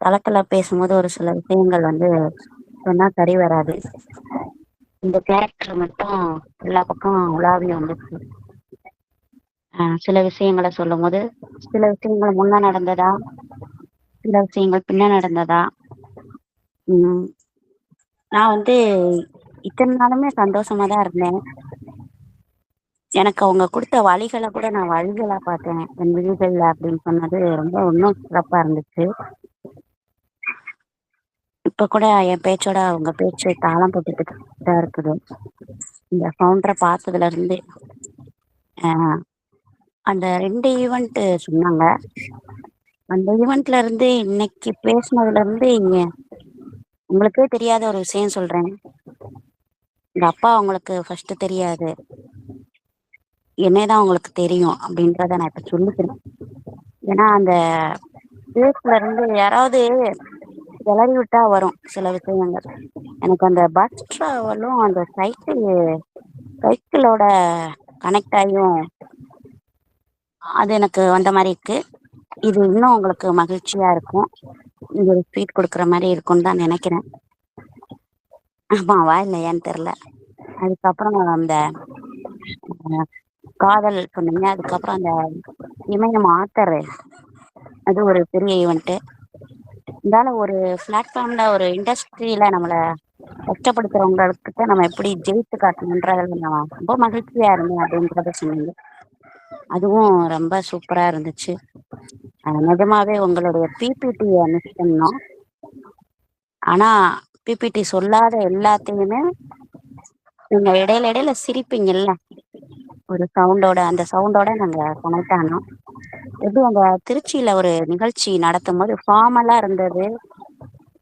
தளத்துல பேசும்போது ஒரு சில விஷயங்கள் சொன்னா சரி வராது. இந்த கேரக்டர் மட்டும் எல்லா பக்கம் உலாவி வந்துச்சு. சில விஷயங்களை சொல்லும் போது சில விஷயங்கள் முன்ன நடந்ததா, சில விஷயங்கள் பின்ன நடந்ததா. உம் நான் இத்தனை நாளுமே சந்தோஷமா தான் இருந்தேன். எனக்கு அவங்க கொடுத்த வழிகளை கூட நான் வழிகளா பார்த்தேன் என் விழிகள்ல அப்படின்னு சொன்னது ரொம்ப இன்னும் சிறப்பா இருந்துச்சு. இப்ப கூட என் பேச்சோட அவங்க பேச்சு தாளம் போட்டுக்கிட்டு தான் இருக்குது. இந்த ஃபவுண்டரை பார்த்ததுல இருந்து ஆஹ் அந்த 2 ஈவெண்ட் சொன்னாங்க. அந்த ஈவெண்ட்ல இருந்து இன்னைக்கு பேசினதுல இருந்து உங்களுக்கே தெரியாத ஒரு விஷயம் சொல்றேன். எங்க அப்பா அவங்களுக்கு ஃபர்ஸ்ட் தெரியாது, என்னதான் உங்களுக்கு தெரியும் அப்படின்றத நான் இப்ப சொல்லிக்கிறேன். ஏன்னா அந்த பேஸ்ல இருந்து யாராவது கிளறி விட்டா வரும் சில விஷயங்கள். எனக்கு அந்த பஸ் டிராவலும் அந்த சைக்கிளோட கனெக்ட் ஆகியும் அது எனக்கு வந்த மாதிரி இருக்கு. இது இன்னும் உங்களுக்கு மகிழ்ச்சியா இருக்கும், இது ஒரு ஸ்வீட் கொடுக்குற மாதிரி இருக்கும்னு தான் நினைக்கிறேன். ஆமாவா இல்லையான்னு தெரியல. அதுக்கப்புறம் அந்த காதல் சொன்னீங்க, அதுக்கப்புறம் அந்த இமயம் ஆத்தர், அது ஒரு பெரிய ஈவெண்ட்டு. இருந்தாலும் ஒரு பிளாட்ஃபார்ம்ல ஒரு இண்டஸ்ட்ரியில நம்மளை கஷ்டப்படுத்துறவங்கக்கிட்ட நம்ம எப்படி ஜெயித்து காட்டணுன்றதுல நான் ரொம்ப மகிழ்ச்சியா இருந்தேன் அப்படின்றத சொன்னீங்க. அதுவும் ரொம்ப சூப்பரா இருந்துச்சு. நிஜமாவே உங்களுடைய பிபிடியை மிஸ் பண்ணோம். ஆனா பிபிடி சொல்லாத எல்லாத்தையுமே நீங்க இடையில சிரிப்பீங்கல்ல ஒரு சவுண்டோட, அந்த சவுண்டோட நாங்க கனெக்ட் ஆனோம். எப்படி அந்த திருச்சியில ஒரு நிகழ்ச்சி நடத்தும் போது ஃபார்மலா இருந்தது,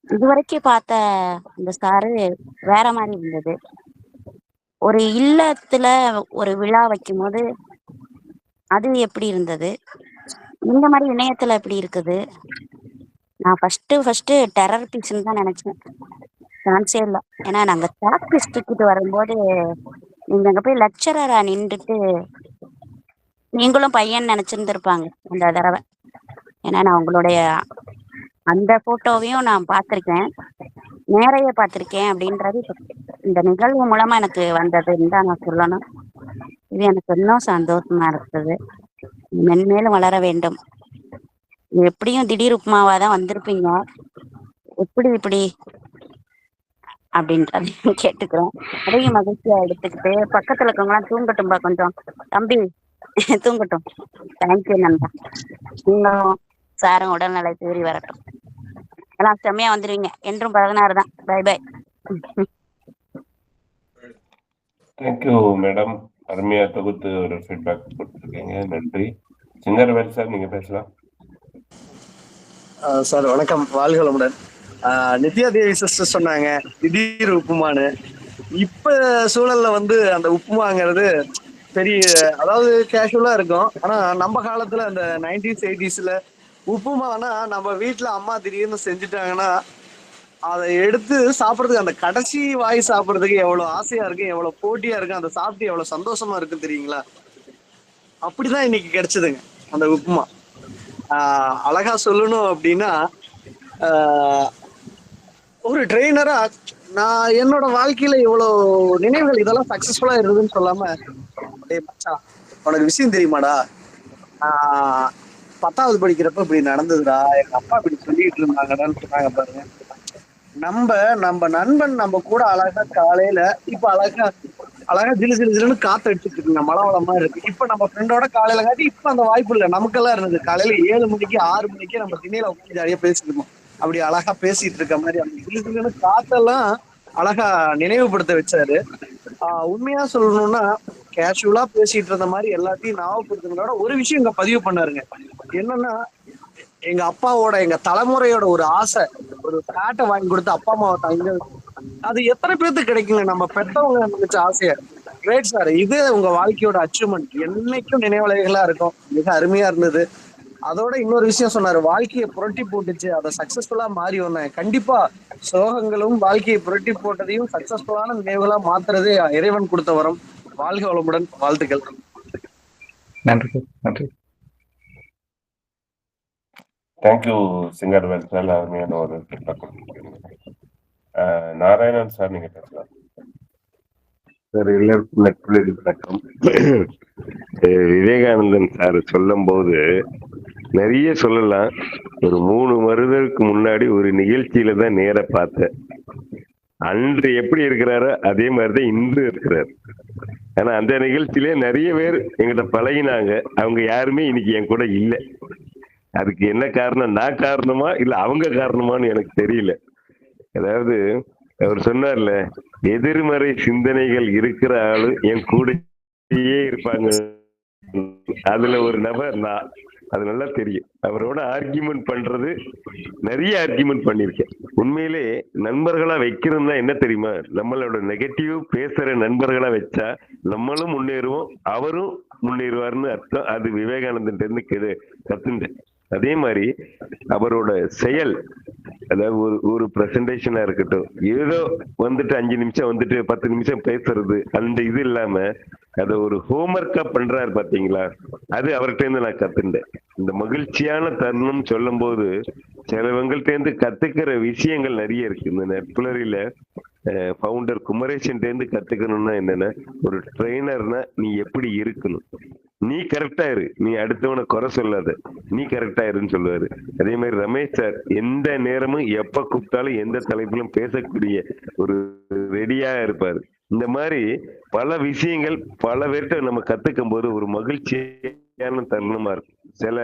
இதுவரைக்கும் பார்த்த அந்த சாரு வேற மாதிரி இருந்தது. ஒரு இல்லத்துல ஒரு விழா வைக்கும் போது அது எப்படி இருந்தது, இந்த மாதிரி இணையத்துல எப்படி இருக்குது. நான் ஃபர்ஸ்ட் டெரர் பீஸ்ன்னு தான் நினைச்சேன், சான்ஸே இல்லை. ஏன்னா நாங்க சாக் பீஸ் தூக்கிட்டு வரும்போது நீங்க அங்க போய் லெக்சரரா நின்றுட்டு நீங்களும் பையன் நினைச்சிருந்துருப்பாங்க அந்த தடவை. ஏன்னா நான் உங்களுடைய அந்த போட்டோவையும் நான் பார்த்திருக்கேன், நேரையே பார்த்திருக்கேன் அப்படின்றது இந்த நிகழ்வு மூலமா எனக்கு வந்ததுன்னு தான் நான் சொல்லணும். இது எனக்கு இன்னும் சந்தோஷமா இருக்குது. மென்மேலும் வளர வேண்டும். எப்படியும் திடீர் உப்புமாவா தான் வந்திருப்பீங்க, எப்படி இப்படி அப்படின்றத கேட்டுக்கிறோம். அதையும் மகிழ்ச்சியா எடுத்துக்கிட்டு பக்கத்துல இருக்கவங்களாம் தூங்கட்டும்பா, கொஞ்சம் தம்பி தூங்கட்டும். தேங்க்யூ நண்பா. நீங்களும் சாரும் உடல்நிலை தேறி வரட்டும். எல்லாம் செம்மையா வந்துருவீங்க. என்றும் 16 தான். Bye bye. Thank you madam. அருமையா தொகுத்து ஒரு ஃபீட்பேக் கொடுத்துருக்கீங்க, நன்றி. சிங்கர்வேல் சார், நீங்க பேசலாம். சார் வணக்கம், வாழ்க வளமுடன். நித்யா தேவி சிஸ்டர் சொன்னாங்க திடீர் உப்புமானு. இப்ப சூழல்ல அந்த உப்புமாங்கிறது பெரிய, அதாவது கேஷுவலா இருக்கும். ஆனா நம்ம காலத்துல அந்த 90s 80sல உப்புமானா நம்ம வீட்டுல அம்மா திடீர்னு செஞ்சுட்டாங்கன்னா அதை எடுத்து சாப்பிட்றதுக்கு, அந்த கடைசி வாய் சாப்பிட்றதுக்கு எவ்வளவு ஆசையா இருக்கு, எவ்வளவு போட்டியா இருக்கு, அதை சாப்பிட்டு எவ்வளவு சந்தோஷமா இருக்கு தெரியுங்களா. அப்படிதான் இன்னைக்கு கிடைச்சதுங்க அந்த உப்புமா. அழகா சொல்லணும் அப்படின்னா, ஒரு ட்ரெயினரா நான் என்னோட வாழ்க்கையில இவ்வளவு நினைவுகள் இதெல்லாம் சக்சஸ்ஃபுல்லா இருந்ததுன்னு சொல்லாம, மச்சான் உனக்கு விஷயம் தெரியுமாடா, 10வது படிக்கிறப்ப இப்படி நடந்ததுடா, எங்க அப்பா இப்படி சொல்லிட்டு இருந்தாங்கடான்னு சொன்னாங்க பாருங்க. நம்ம நண்பன் நம்ம கூட அழகா காலையில இப்ப அழகா ஜிலுன்னு காத்து அடிச்சுட்டு இருக்குங்க, மழை வளமா இருக்கு. இப்ப நம்ம ஃப்ரெண்டோட காலையில காட்டி இப்ப அந்த வாய்ப்பு இல்லை. நமக்கெல்லாம் இருந்தது காலையில 7 மணிக்கு 6 மணிக்கு நம்ம திண்ணையில உட்காந்து ஜாலியா பேசிட்டு இருக்கோம். அப்படி அழகா பேசிட்டு இருக்க மாதிரி அந்த ஜிலுன்னு காத்தெல்லாம் அழகா நினைவுபடுத்த வச்சாரு. உண்மையா சொல்லணும்னா கேஷுவலா பேசிட்டு இருந்த மாதிரி எல்லாத்தையும் ஞாபகப்படுத்தினோட ஒரு விஷயம் இங்க பதிவு பண்ணாருங்க. என்னன்னா, எங்க அப்பாவோட, எங்க தலைமுறையோட ஒரு ஆசை, ஒரு பேட்டை வாங்கி கொடுத்து அப்பா அம்மாவை தங்க, அது எத்தனை பேருக்கு கிடைக்குங்க நம்ம பெற்றவங்க நினைச்ச ஆசைய. கிரேட் சார், இது உங்க வாழ்க்கையோட அச்சீவ்மெண்ட், என்னைக்கும் நினைவலைகளா இருக்கும். மிக அருமையா இருந்தது. அதோட இன்னொரு விஷயம் சொன்னாரு, வாழ்க்கையை புரட்டி போட்டுச்சு, அதை சக்சஸ்ஃபுல்லா மாறி வந்தேன். கண்டிப்பா சோகங்களும் வாழ்க்கையை புரட்டி போட்டதையும் சக்சஸ்ஃபுல்லான நினைவுகளா மாத்துறது இறைவன் கொடுத்த வரம். வாழ்க வளமுடன், வாழ்த்துக்கள். நன்றி சார், நன்றி. தேங்க்யூ சிங்கர்வேல் சார், அருமையான ஒரு feedback கொடுத்திருக்கீங்க. நாராயணன் சார் நீங்க பேசலாம். சார் எல்லாருக்கும் நட்புள்ளது வணக்கம். விவேகானந்தன் சார் சொல்லும் போது நிறைய சொல்லலாம். ஒரு 3 வருடத்துக்கு முன்னாடி ஒரு நிகழ்ச்சியில தான் நேர பார்த்தேன். அன்று எப்படி இருக்கிறாரோ அதே மாதிரிதான் இன்று இருக்கிறார். ஆனா அந்த நிகழ்ச்சியிலே நிறைய பேர் எங்கிட்ட பழகினாங்க. அவங்க யாருமே இன்னைக்கு என் கூட இல்லை. அதுக்கு என்ன காரணம், நான் காரணமா இல்ல அவங்க காரணமான்னு எனக்கு தெரியல. அதாவது அவர் சொன்னார்ல, எதிர்மறை சிந்தனைகள் இருக்கிற ஆளு என் கூடயே இருப்பாங்க. அதுல ஒரு நபர் நான். அது நல்லா தெரியும். அவரோட ஆர்கியூமெண்ட் பண்றது நிறைய ஆர்கியூமெண்ட் பண்ணிருக்கேன். உண்மையிலே நண்பர்களா வைக்கிறதுனா என்ன தெரியுமா, நம்மளோட நெகட்டிவ் பேசுற நண்பர்களா வச்சா நம்மளும் முன்னேறுவோம், அவரும் முன்னேறுவார்னு அர்த்தம். அது விவேகானந்தன் இருந்து கத்துட்டேன். அதே மாதிரி அவரோட செயல், அதாவது ஒரு பிரசன்டேஷனா இருக்கட்டும், ஏதோ வந்துட்டு 5 நிமிஷம் வந்துட்டு 10 நிமிஷம் பேசுறது, அந்த இது இல்லாம அத ஒரு ஹோம்ஒர்க்கா பண்றாரு பாத்தீங்களா, அது அவர்கிட்ட இருந்து நான் கத்துட்டேன். இந்த மகிழ்ச்சியான தருணம் சொல்லும் போது சிலவங்கள்ட்ட இருந்து கத்துக்கிற விஷயங்கள் நிறைய இருக்கு. இந்த நட்புலரியில ஃபவுண்டர் குமரேசன் இருந்து கத்துக்கணும்னா என்னன்னா, ஒரு ட்ரெயினர்னா நீ எப்படி இருக்கணும், நீ கரெக்டா இரு, நீ அடுத்தவனை குறை சொல்லாத, நீ கரெக்டா இருன்னு சொல்லுவாரு. அதே மாதிரி ரமேஷ் சார் எந்த நேரமும் எப்ப கூப்பிட்டாலும் எந்த தலைப்பிலும் பேசக்கூடிய ஒரு ரெடியா இருப்பாரு. இந்த மாதிரி பல விஷயங்கள் பல பேர்கிட்ட நம்ம கத்துக்கும் போது ஒரு மகிழ்ச்சியான தருணமா இருக்கும். சில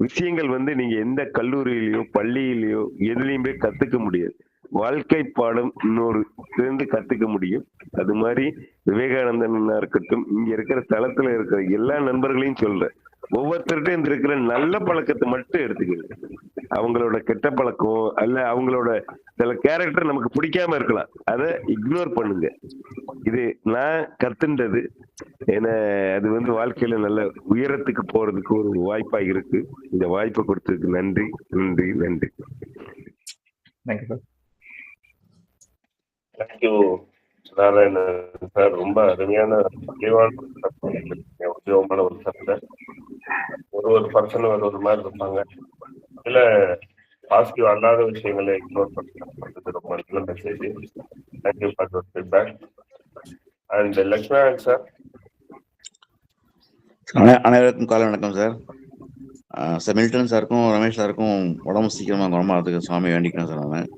விஷயங்கள் நீங்க எந்த கல்லூரியிலயோ பள்ளியிலயோ எதுலையுமே கத்துக்க முடியாது. வாழ்க்கை பாடம் இன்னொரு சேர்ந்து கத்துக்க முடியும். அது மாதிரி விவேகானந்தனா இருக்கட்டும், இங்க இருக்கிற தளத்துல இருக்கிற எல்லா நண்பர்களையும் சொல்றேன், ஒவ்வொருத்தர்கிட்ட இருக்கிற நல்ல பழக்கத்தை மட்டும் எடுத்துக்கங்க. அவங்களோட கெட்ட பழக்கம் அல்ல அவங்களோட சில கேரக்டர் நமக்கு பிடிக்காம இருக்கலாம், அதை இக்னோர் பண்ணுங்க. இது நான் கத்துன்றது. ஏன்னா அது வாழ்க்கையில நல்ல உயரத்துக்கு போறதுக்கு ஒரு வாய்ப்பா இருக்கு. இந்த வாய்ப்பை கொடுத்ததுக்கு நன்றி நன்றி நன்றி. Thank you Narayanan sir. ரொம்ப அருமையான தெளிவான உபயோகமான ஒரு சப்த. ஒரு பர்சன் ஒரு மாதிரி இருப்பாங்க, இல்ல பாசிட்டிவ் அல்லாத விஷயங்களை இக்னோர் பண்ணுறது ரொம்ப நல்ல message. Thank you for your feedback. And Lakshmanan sir. அனைவருக்கும் காலை வணக்கம் சார். சார் மில்டன் சாருக்கும் ரமேஷ் சாருக்கும் உடம்பு சீக்கிரமா குணமாகிறதுக்கு சுவாமி வேண்டிக்கிறேன் சார். நான்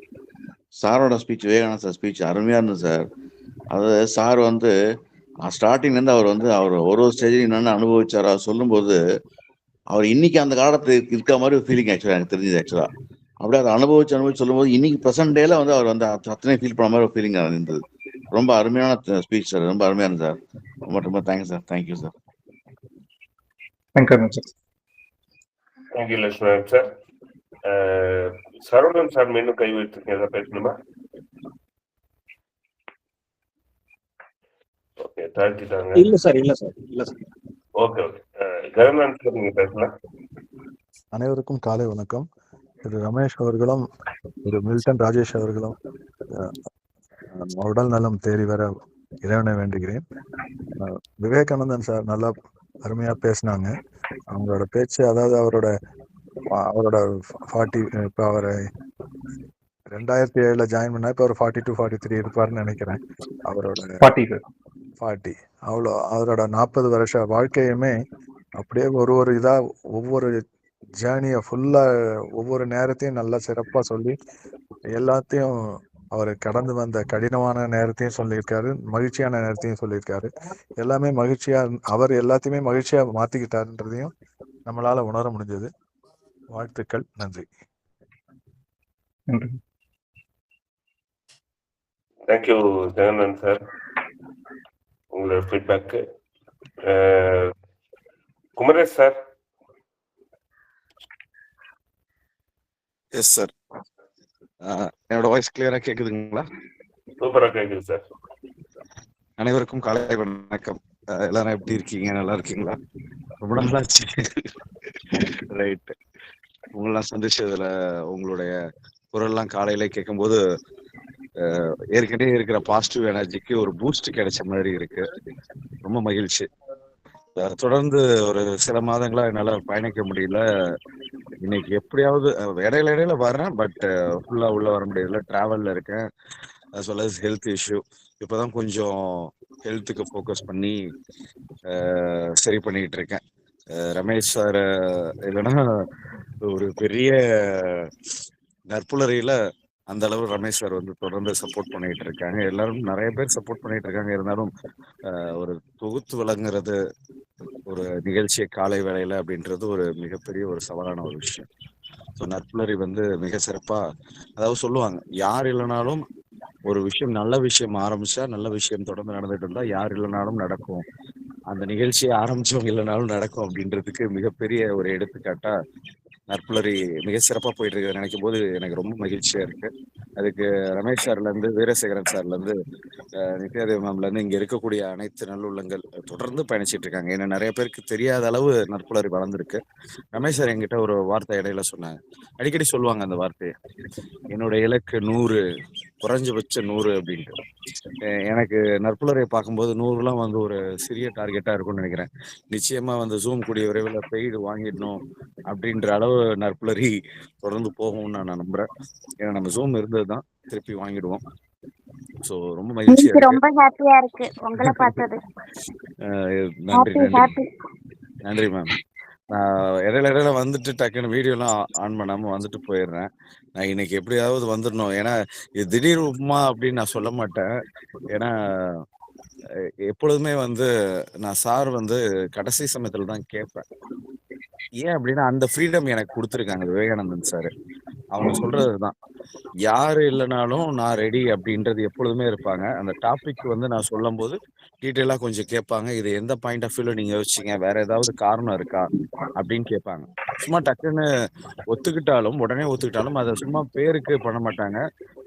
சாரோட ஸ்பீச், விவேகானந்த சார் ஸ்பீச் அருமையா இருந்தது சார். அதாவது சார் ஸ்டார்டிங்லேருந்து அவர் ஒரு ஸ்டேஜில் என்னென்ன அனுபவிச்சார் அவர் சொல்லும்போது, அவர் இன்னைக்கு அந்த காலத்து இருக்க மாதிரி ஒரு ஃபீலிங் ஆக்சுவலாக எனக்கு தெரிஞ்சது. ஆக்சுவலாக அப்படியே அதை அனுபவிச்சு சொல்லும்போது இன்னைக்கு ப்ரெசென்ட் டேல அவர் அத்தனை ஃபீல் பண்ண மாதிரி ஒரு ஃபீலிங் இருந்தது. ரொம்ப அருமையான ஸ்பீச் சார், ரொம்ப அருமையான சார். ரொம்ப ரொம்ப thank you sir. Thank you sir. Thank you Lakshmanan sir. Saravanan sir மீண்டும் கை வைத்திருக்கேன், ஏதாவது பேசணுமா? ஓகே, தாழ்த்திட்டாங்க. இல்ல சார், இல்ல சார், இல்ல sir. Okay okay. Jagannath sir நீங்க பேசலாம். அனைவருக்கும் காலை வணக்கம். திரு ரமேஷ் அவர்களும் திரு மில்டன் ராஜேஷ் அவர்களும் உடல் நலம் தேறி வர இறைவனை வேண்டுகிறேன். விவேகானந்தன் சார் நல்லா அருமையா பேசினாங்க. அவங்களோட பேச்சு, அதாவது அவரோட 40, இப்போ அவர் 2007 ஜாயின் பண்ணா இப்போ ஒரு 42, 43 இருப்பாருன்னு நினைக்கிறேன். அவரோட 40 அவ்வளோ அவரோட 40 வருஷ வாழ்க்கையுமே அப்படியே ஒரு இதா ஒவ்வொரு ஜேர்னியை ஃபுல்லா ஒவ்வொரு நேரத்தையும் நல்லா சிறப்பா சொல்லி எல்லாத்தையும் அவர் கடந்து வந்த கடினமான நேரத்தையும் சொல்லியிருக்காரு, மகிழ்ச்சியான நேரத்தையும் சொல்லியிருக்காரு. எல்லாமே மகிழ்ச்சியா, அவர் எல்லாத்தையுமே மகிழ்ச்சியா மாத்திக்கிட்டாருன்றதையும் நம்மளால உணர முடிஞ்சது. வாழ்த்துக்கள், நன்றி. தேங்க்யூ ஜெகநாத் சார், உங்களோட feedback. Kumaresh sir. Yes sir. என்னோட வாய்ஸ் கிளியரா கேக்குதுங்களா? சூப்பரா கேக்குது சார். அனைவருக்கும் காலை வணக்கம். எல்லாரும் எப்படி இருக்கீங்க? நல்லா இருக்கீங்களா? ரொம்ப நல்லாச்சு. ரைட். உங்களெல்லாம் சந்திச்சதுல உங்களுடைய குரல்லாம் காலையில கேட்கும்போது ஏற்கனவே இருக்கிற பாசிட்டிவ் எனர்ஜிக்கு ஒரு பூஸ்ட் கிடைச்ச மாதிரி இருக்கு. ரொம்ப மகிழ்ச்சி. தொடர்ந்து ஒரு சில மாதங்களா என்னால பயணிக்க முடியல. இன்னைக்கு எப்படியாவது இடையில இடையில வர்றேன், பட் ஃபுல்லா உள்ள வர முடியல. டிராவல்ல இருக்கேன், as well as health issue. இப்பதான் கொஞ்சம் ஹெல்த்துக்கு ஃபோக்கஸ் பண்ணி சரி பண்ணிட்டு இருக்கேன். ரமேஷ் சார் இல்லைன்னா ஒரு பெரிய நற்புலரியில அந்த அளவு ரமேஷ் சார் வந்து தொடர்ந்து சப்போர்ட் பண்ணிட்டு இருக்காங்க. எல்லாரும் நிறைய பேர் சப்போர்ட் பண்ணிட்டு இருக்காங்க. இருந்தாலும் ஒரு தொகுத்து வழங்குறது ஒரு நிகழ்ச்சியை காலை வேளையில அப்படின்றது ஒரு மிகப்பெரிய ஒரு சவாலான ஒரு விஷயம். ஸோ நற்புலரி வந்து மிக சிறப்பா, அதாவது சொல்லுவாங்க, யார் இல்லைனாலும் ஒரு விஷயம், நல்ல விஷயம் ஆரம்பிச்சா நல்ல விஷயம் தொடர்ந்து நடந்துட்டு இருந்தா யார் இல்லைனாலும் நடக்கும், அந்த நிகழ்ச்சியை ஆரம்பிச்சவங்க இல்லைனாலும் நடக்கும் அப்படின்றதுக்கு மிகப்பெரிய ஒரு எடுத்துக்காட்டா நற்புலரி மிக சிறப்பா போயிட்டு இருக்கு நினைக்கும் போது எனக்கு ரொம்ப மகிழ்ச்சியா இருக்கு. அதுக்கு ரமேஷ் சார்ல இருந்து, வீரசேகரன் சார்ல இருந்து, நித்யாதேவி மேம்ல இருந்து, இங்க இருக்கக்கூடிய அனைத்து நல்லுள்ளங்கள் தொடர்ந்து பயணிச்சிட்டு இருக்காங்க. ஏன்னா நிறைய பேருக்கு தெரியாத அளவு நற்புலரி வளர்ந்துருக்கு. ரமேஷ் சார் என்கிட்ட ஒரு வார்த்தை இடையில சொன்னாங்க, அடிக்கடி சொல்லுவாங்க அந்த வார்த்தையை, என்னோட இலக்கு 100, குறைஞ்சபட்சம் 100 அப்படின்ட்டு. எனக்கு நற்புலரை பார்க்கும்போது 100லாம் வந்து ஒரு சிறிய டார்கெட்டா இருக்கும்னு நினைக்கிறேன். நிச்சயமா வந்து ஜூம் கூடிய விரைவில் பெய்டு வாங்கிடணும் அப்படின்ற அளவு நற்புலரி தொடர்ந்து போகும்னு நான் நம்புறேன். ஏன்னா நம்ம ஜூம் இருந்ததுதான், திருப்பி வாங்கிடுவோம். ஸோ ரொம்ப மகிழ்ச்சியா எனக்கு இருக்கு. ரொம்ப ஹாப்பியா இருக்கு உங்களை பார்த்தது. நன்றி ஹாப்பி நன்றி ஹாப்பி. நன்றி மேம். நான் இடையில இடையில வந்துட்டு டக்குன்னு வீடியோலாம் ஆன் பண்ணாம வந்துட்டு போயிடுறேன். நான் இன்னைக்கு எப்படியாவது வந்துடணும். ஏன்னா இது திடீர் உப்புமா அப்படின்னு நான் சொல்ல மாட்டேன். ஏன்னா எப்பொழுதுமே வந்து நான் சார் வந்து கடைசி சமயத்துல தான் கேட்பேன். ஏன் அப்படின்னா அந்த ஃப்ரீடம் எனக்கு கொடுத்துருக்காங்க விவேகானந்தன் சார். அவங்க சொல்றதுதான், யாரு இல்லைனாலும் நான் ரெடி அப்படின்றது எப்பொழுதுமே இருப்பாங்க. அந்த டாபிக் வந்து நான் சொல்லும் போது டீட்டெயிலா கொஞ்சம் கேட்பாங்க. இது எந்த பாயிண்ட் ஆஃப் வியூல நீங்க யோசிச்சீங்க, வேற ஏதாவது காரணம் இருக்கா அப்படின்னு கேட்பாங்க. சும்மா டக்குன்னு உடனே ஒத்துக்கிட்டாலும் அதை சும்மா பேருக்கு பண்ண மாட்டாங்க.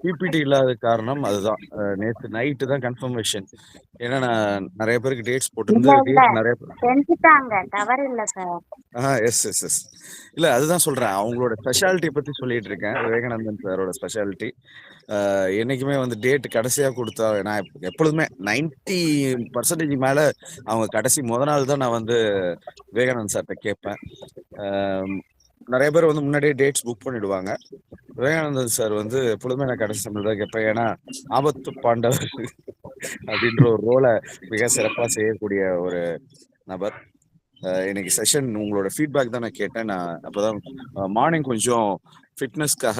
பிபிடி இல்லாத காரணம் அதுதான். நேற்று நைட்டு தான் கன்ஃபர்மேஷன். ஏன்னா நான் நிறைய பேருக்கு டேட்ஸ் இல்ல போட்டிருந்து இல்ல டேட் நிறைய செஞ்சுட்டாங்க, தவறு இல்ல சார். S S S. இல்ல அதுதான் சொல்றேன், அவங்களோட ஸ்பெஷாலிட்டி பத்தி சொல்லிட்டு இருக்கேன். விவேகானந்தன் சாரோட ஸ்பெஷாலிட்டி என்னைக்குமே வந்து டேட் கடைசியா கொடுத்தா, நான் எப்பொழுதுமே 90% மேல அவங்க கடைசி நாள் தான் நான் வந்து விவேகானந்த் சார்கிட்ட கேட்பேன். நிறைய பேர் வந்து முன்னாடியே டேட்ஸ் புக் பண்ணிடுவாங்க. விவேகானந்தன் சார் வந்து எப்பொழுதுமே நான் கடைசி சமயம் தான் கேட்பேன். ஏன்னா ஆபத்து பாண்டவர் அப்படின்ற ஒரு ரோலை மிக சிறப்பா செய்யக்கூடிய ஒரு நபர். இன்னைக்கு செஷன் உங்களோட ஃபீட்பேக் தான் நான் கேட்டேன். நான் அப்போதான் மார்னிங் கொஞ்சம் ஃபிட்னஸ்க்காக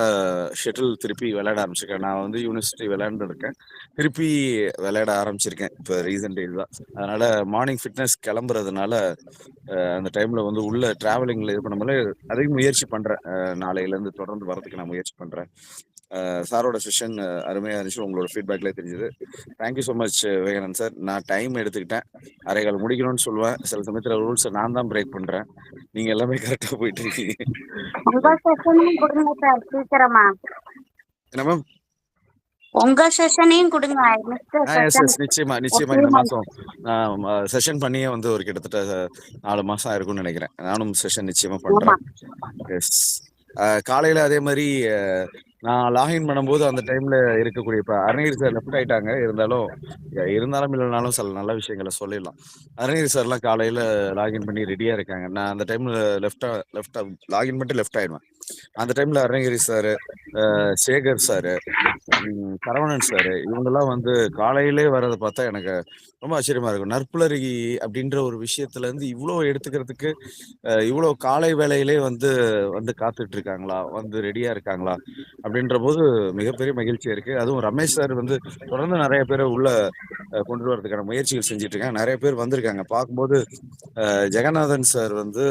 ஷட்டில் திருப்பி விளையாட ஆரம்பிச்சிருக்கேன். நான் வந்து யூனிவர்சிட்டி விளையாண்டு இருக்கேன், திருப்பி விளையாட ஆரம்பிச்சிருக்கேன் இப்போ ரீசன்ட் டேஸ் தான். அதனால மார்னிங் ஃபிட்னஸ் கிளம்புறதுனால அந்த டைம்ல வந்து உள்ள டிராவலிங்ல இது பண்ணும்போது அதையும் முயற்சி பண்றேன். நாளையிலேருந்து தொடர்ந்து வரதுக்கு நான் முயற்சி பண்றேன். சாரோட செஷன் அருமையாக இருந்துச்சு, உங்களோட ஃபீட்பேக்ல தெரிஞ்சது. Thank you so much Vivekanand sir. நான் டைம் எடுத்துக்கிட்டேன், அரைகால் முடிக்கணும்னு சொல்லுவேன். சில சமயத்தில் ரூல்ஸை நான் தான் பிரேக் பண்றேன். நீங்க எல்லாமே கரெக்டாக போயிட்டு இருக்கீங்க. உங்க செஷனையும் கொடுங்க சார் சீக்கிரமா. என்ன மேம்? உங்க செஷனையும் கொடுங்க. எஸ் எஸ், நிச்சயமா நிச்சயமா. இந்த மாசம் செஷன் பண்ணியே வந்து ஒரு கிட்டத்தட்ட 4 மாசம் ஆயிருக்கும்னு நினைக்கிறேன். நானும் செஷன் நிச்சயமா பண்றேன். எஸ். காலையில அதே மாதிரி நான் லாகின் பண்ணும்போது அந்த டைம்ல இருக்கக்கூடிய, இப்ப அருணகிரி சார் லெஃப்ட் ஆயிட்டாங்க, இருந்தாலும் இல்லைனாலும் சில நல்ல விஷயங்களை சொல்லிடலாம். அருணகிரி சார்லாம் காலையில லாகின் பண்ணி ரெடியா இருக்காங்க. நான் அந்த டைம்ல லெஃப்டா லாகின் பண்ணிட்டு லெஃப்ட் ஆயிடுவேன். அந்த டைம்ல Arunagiri sir, Sekar sir, Saravanan sir, இவங்கெல்லாம் வந்து காலையிலே வர்றதை பார்த்தா எனக்கு ரொம்ப ஆச்சரியமா இருக்கும். நற்புலரி அப்படின்ற ஒரு விஷயத்துல இருந்து இவ்வளோ எடுத்துக்கிறதுக்கு இவ்வளோ காலை வேளையிலே வந்து வந்து காத்துட்டு இருக்காங்களா, வந்து ரெடியா இருக்காங்களா அப்படின்ற போது மிகப்பெரிய மகிழ்ச்சியா இருக்கு. அதுவும் ரமேஷ் சார் வந்து தொடர்ந்து நிறைய பேரை உள்ள கொண்டு வரதுக்கான முயற்சிகள் செஞ்சுட்டு இருக்காங்க. நிறைய பேர் வந்திருக்காங்க. பார்க்கும்போது ஜெகநாதன் சார் வந்து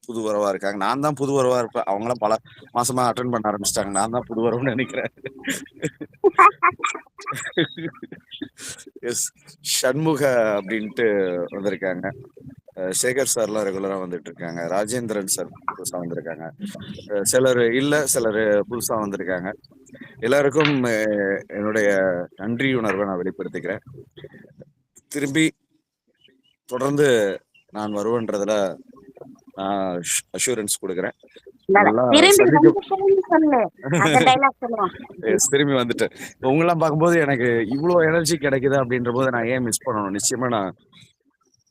புது வரவா இருக்காங்க. நான் தான் புது வரவா இருப்பேன். அவங்களாம் பல மாசமா அட்டென்ட் பண்ண ஆரம்பிச்சிட்டாங்க. நான் தான் புது வரவுன்னு நினைக்கிறேன். எஸ், சண்முக அப்படின்ட்டு வந்திருக்காங்க. சேகர் சார்லாம் ரெகுலரா வந்துட்டு இருக்காங்க. ராஜேந்திரன் சார் புதுசா வந்திருக்காங்க. சிலர் இல்ல, சிலர் புதுசா வந்திருக்காங்க. எல்லாருக்கும் என்னுடைய நன்றி உணர்வை நான் வெளிப்படுத்திக்கிறேன். திரும்பி தொடர்ந்து நான் வருவேன்றதுல நான் அஷூரன்ஸ் கொடுக்குறேன். இந்தாடா, நல்லா திரும்பி சந்திக்க வந்துட்டேன்னு சொல்லு. அந்த டைலாக் சொல்லுவான். திரும்பி வந்துட்டேன். உங்களெல்லாம் பார்க்கும்போது எனக்கு இவ்வளோ எனர்ஜி கிடைக்குது அப்படின்ற போது நான் ஏன் மிஸ் பண்ணணும்? நிச்சயமா நான்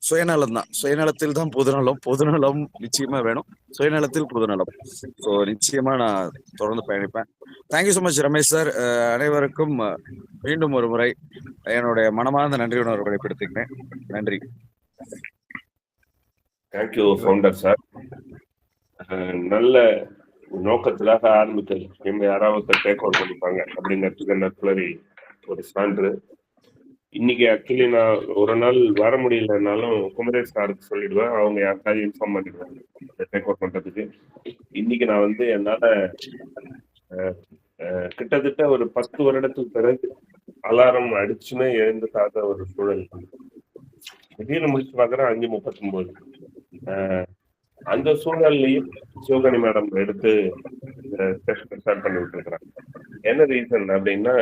சுயநலம் தான். சுயநலத்தில் தான் பொதுநலம். பொதுநலம் நிச்சயமா வேணும். சுயநலத்தில் பொதுநலம். ஸோ நிச்சயமா நான் தொடர்ந்து பயணிப்பேன். Thank you so much Ramesh sir. அனைவருக்கும் மீண்டும் ஒரு முறை என்னுடைய மனமார்ந்த நன்றி உணர்வு வெளிப்படுத்திக்கிறேன். நன்றி. Thank you founder sir. நல்ல நோக்கத்திலாக ஆரம்பித்தது யாராவது டேக் ஓவர் பண்ணிப்பாங்க அப்படிங்கிறதுக்கு நட்புலரி ஒரு சான்று. இன்னைக்கு ஆக்சுவலி நான் ஒரு நாள் வர முடியலனாலும் குமரேஷ் சாருக்கு சொல்லிடுவேன், அவங்க யாருக்காவது இன்ஃபார்ம் பண்ணிடுவாங்க டேக் ஓவர் பண்றதுக்கு. இன்னைக்கு நான் வந்து என்னால கிட்டத்தட்ட ஒரு 10 வருடத்துக்கு பிறகு அலாரம் அடிச்சுமே எழுந்துக்காத ஒரு சூழல். திடீர்னு முடிச்சு பார்க்குறேன் 5:39. அந்த சூழல்லையும் சிவகணி மேடம் எடுத்து ஸ்டார்ட் பண்ணி விட்டுருக்குறாங்க. என்ன ரீசன் அப்படின்னா,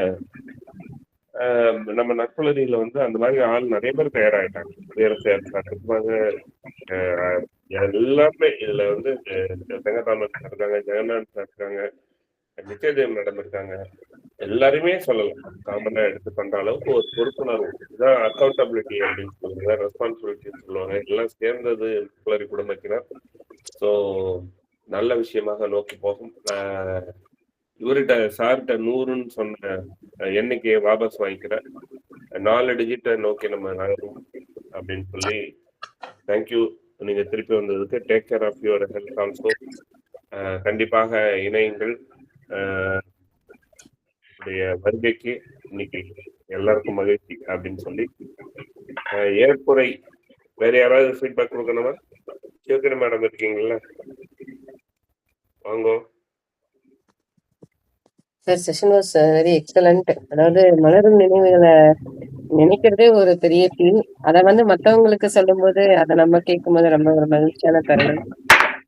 நம்ம நட்புலரியில வந்து அந்த மாதிரி ஆள் நிறைய பேர் தயாராகிட்டாங்க. எல்லாமே இதுல வந்து செங்கதாமன் இருக்காங்க, ஜெகநாத் இருக்காங்க, நித்யதேவ் மேடம் இருக்காங்க. எல்லாருமே சொல்லலாம், காமனா எடுத்து பண்ற அளவுக்கு ஒரு பொறுப்புணர்வு, இதான் அக்கௌண்டபிலிட்டி அப்படின்னு சொல்லுவாங்க, ரெஸ்பான்சிபிலிட்டின்னு சொல்லுவாங்க. எல்லாம் சேர்ந்தது நட்புலரி குடும்பத்தினர். ஸோ நல்ல விஷயமாக நோக்கி போகும். இவர்கிட்ட சார்கிட்ட 100ன்னு சொன்ன எண்ணிக்கையை வாபஸ் வாங்கிக்கிறேன். 4 டிஜிட்டை நோக்கி நம்ம நகரும் அப்படின்னு சொல்லி தேங்க்யூ. நீங்க திருப்பி வந்ததுக்கு. Take care of your health also. கண்டிப்பாக இணையுங்கள். வருகைக்கு இன்னைக்கு எல்லாருக்கும் மகிழ்ச்சி அப்படின்னு சொல்லி ஏற்புரை வேற யாராவது ஃபீட்பேக் கொடுக்கணுமா? சிவகணி மேடம் இருக்கீங்களா? வாங்க sir. Session was very excellent. அதாவது மலரும் நினைவுகளை நினைக்கிறதே ஒரு பெரிய ஃபீல். அதை வந்து மற்றவங்களுக்கு சொல்லும்போது அதை நம்ம கேட்கும்போது ரொம்ப ஒரு மகிழ்ச்சியான தருணம்.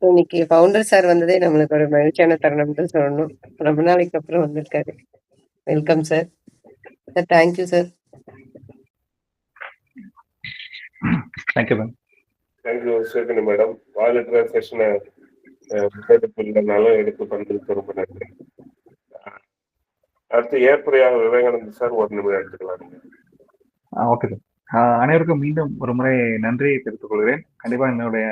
இன்னைக்கு ஃபவுண்டர் சார் வந்ததே நம்மளுக்கு ஒரு மகிழ்ச்சியான தருணம் தான் சொல்லணும். ரொம்ப நாளைக்கு அப்புறம் வந்திருக்காரு. Welcome sir. Sir thank you sir. Thank you ma'am. Thank you Sivakani madam. Volunteer செஷனை இல்லைனாலும் எடுத்து பண்ணதுக்கு ரொம்ப நன்றி. அடுத்து ஏற்புரையாக விவேகானந்த் சார் 1 நிமிடம் எடுத்துக்கலாம். Okay sir. அனைவருக்கும் மீண்டும் ஒரு முறை நன்றியை தெரிவித்துக் கொள்கிறேன். கண்டிப்பா என்னுடைய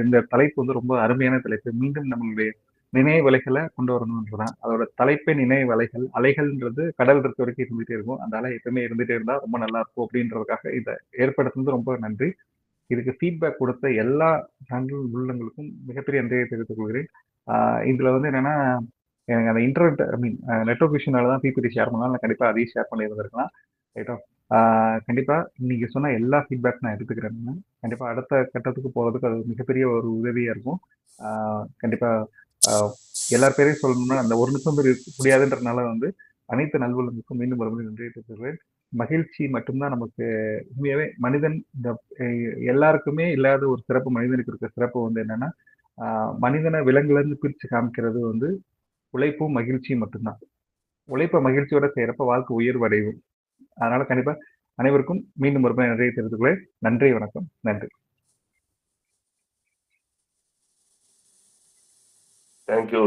இந்த தலைப்பு வந்து ரொம்ப அருமையான தலைப்பு. மீண்டும் நம்மளுடைய நினைவலைகளை கொண்டு வரணும்ன்றதான் அதோட தலைப்பே. நினைவலைகள், அலைகள்ன்றது கடல் இருக்க வரைக்கும் இருந்துகிட்டே இருக்கும். அந்த அலை எப்பவுமே இருந்துகிட்டே இருந்தா ரொம்ப நல்லா இருக்கும் அப்படின்றதுக்காக இதை ஏற்படுத்துறது ரொம்ப நன்றி. இதுக்கு ஃபீட்பேக் கொடுத்த எல்லா சேனல் உள்ளங்களுக்கும் மிகப்பெரிய நன்றியை தெரிவித்துக் கொள்கிறேன். இதுல வந்து என்னன்னா, எனக்கு அந்த இன்டர்நெட் நெட்வொர்க் விஷயனால தான் பிபிடி ஷேர் பண்ணாலும் நான் கண்டிப்பாக அதையும் ஷேர் பண்ணியிருந்திருக்கலாம். ரைட்டா? கண்டிப்பாக நீங்கள் சொன்ன எல்லா ஃபீட்பேக் நான் எடுத்துக்கிறேன். கண்டிப்பாக அடுத்த கட்டத்துக்கு போகிறதுக்கு அது மிகப்பெரிய ஒரு உதவியாக இருக்கும். கண்டிப்பாக எல்லார் பேரையும் சொல்லணும்னா அந்த ஒரு நிமிஷம் முடியாதுன்றதுனால வந்து அனைத்து நல்வளங்களுக்கும் மீண்டும் ஒரு முறை நன்றியை தெரிவித்துக்கிறேன். மகிழ்ச்சி மட்டும்தான் நமக்கு உண்மையாகவே மனிதன் இந்த எல்லாருக்குமே இல்லாத ஒரு சிறப்பு, மனிதனுக்கு இருக்கிற சிறப்பு வந்து என்னன்னா, மனிதனை விலங்குலேருந்து பிரித்து காமிக்கிறது வந்து உழைப்பும் மகிழ்ச்சியும் மட்டும்தான். உழைப்பை மகிழ்ச்சியோட செய்யறப்ப வாழ்க்கை உயர்வடையும். அதனால கண்டிப்பா அனைவருக்கும் மீண்டும் ஒரு முறை நன்றியை தெரிவித்துக்கொள்கிறேன். நன்றி, வணக்கம். நன்றி. தேங்க்யூ.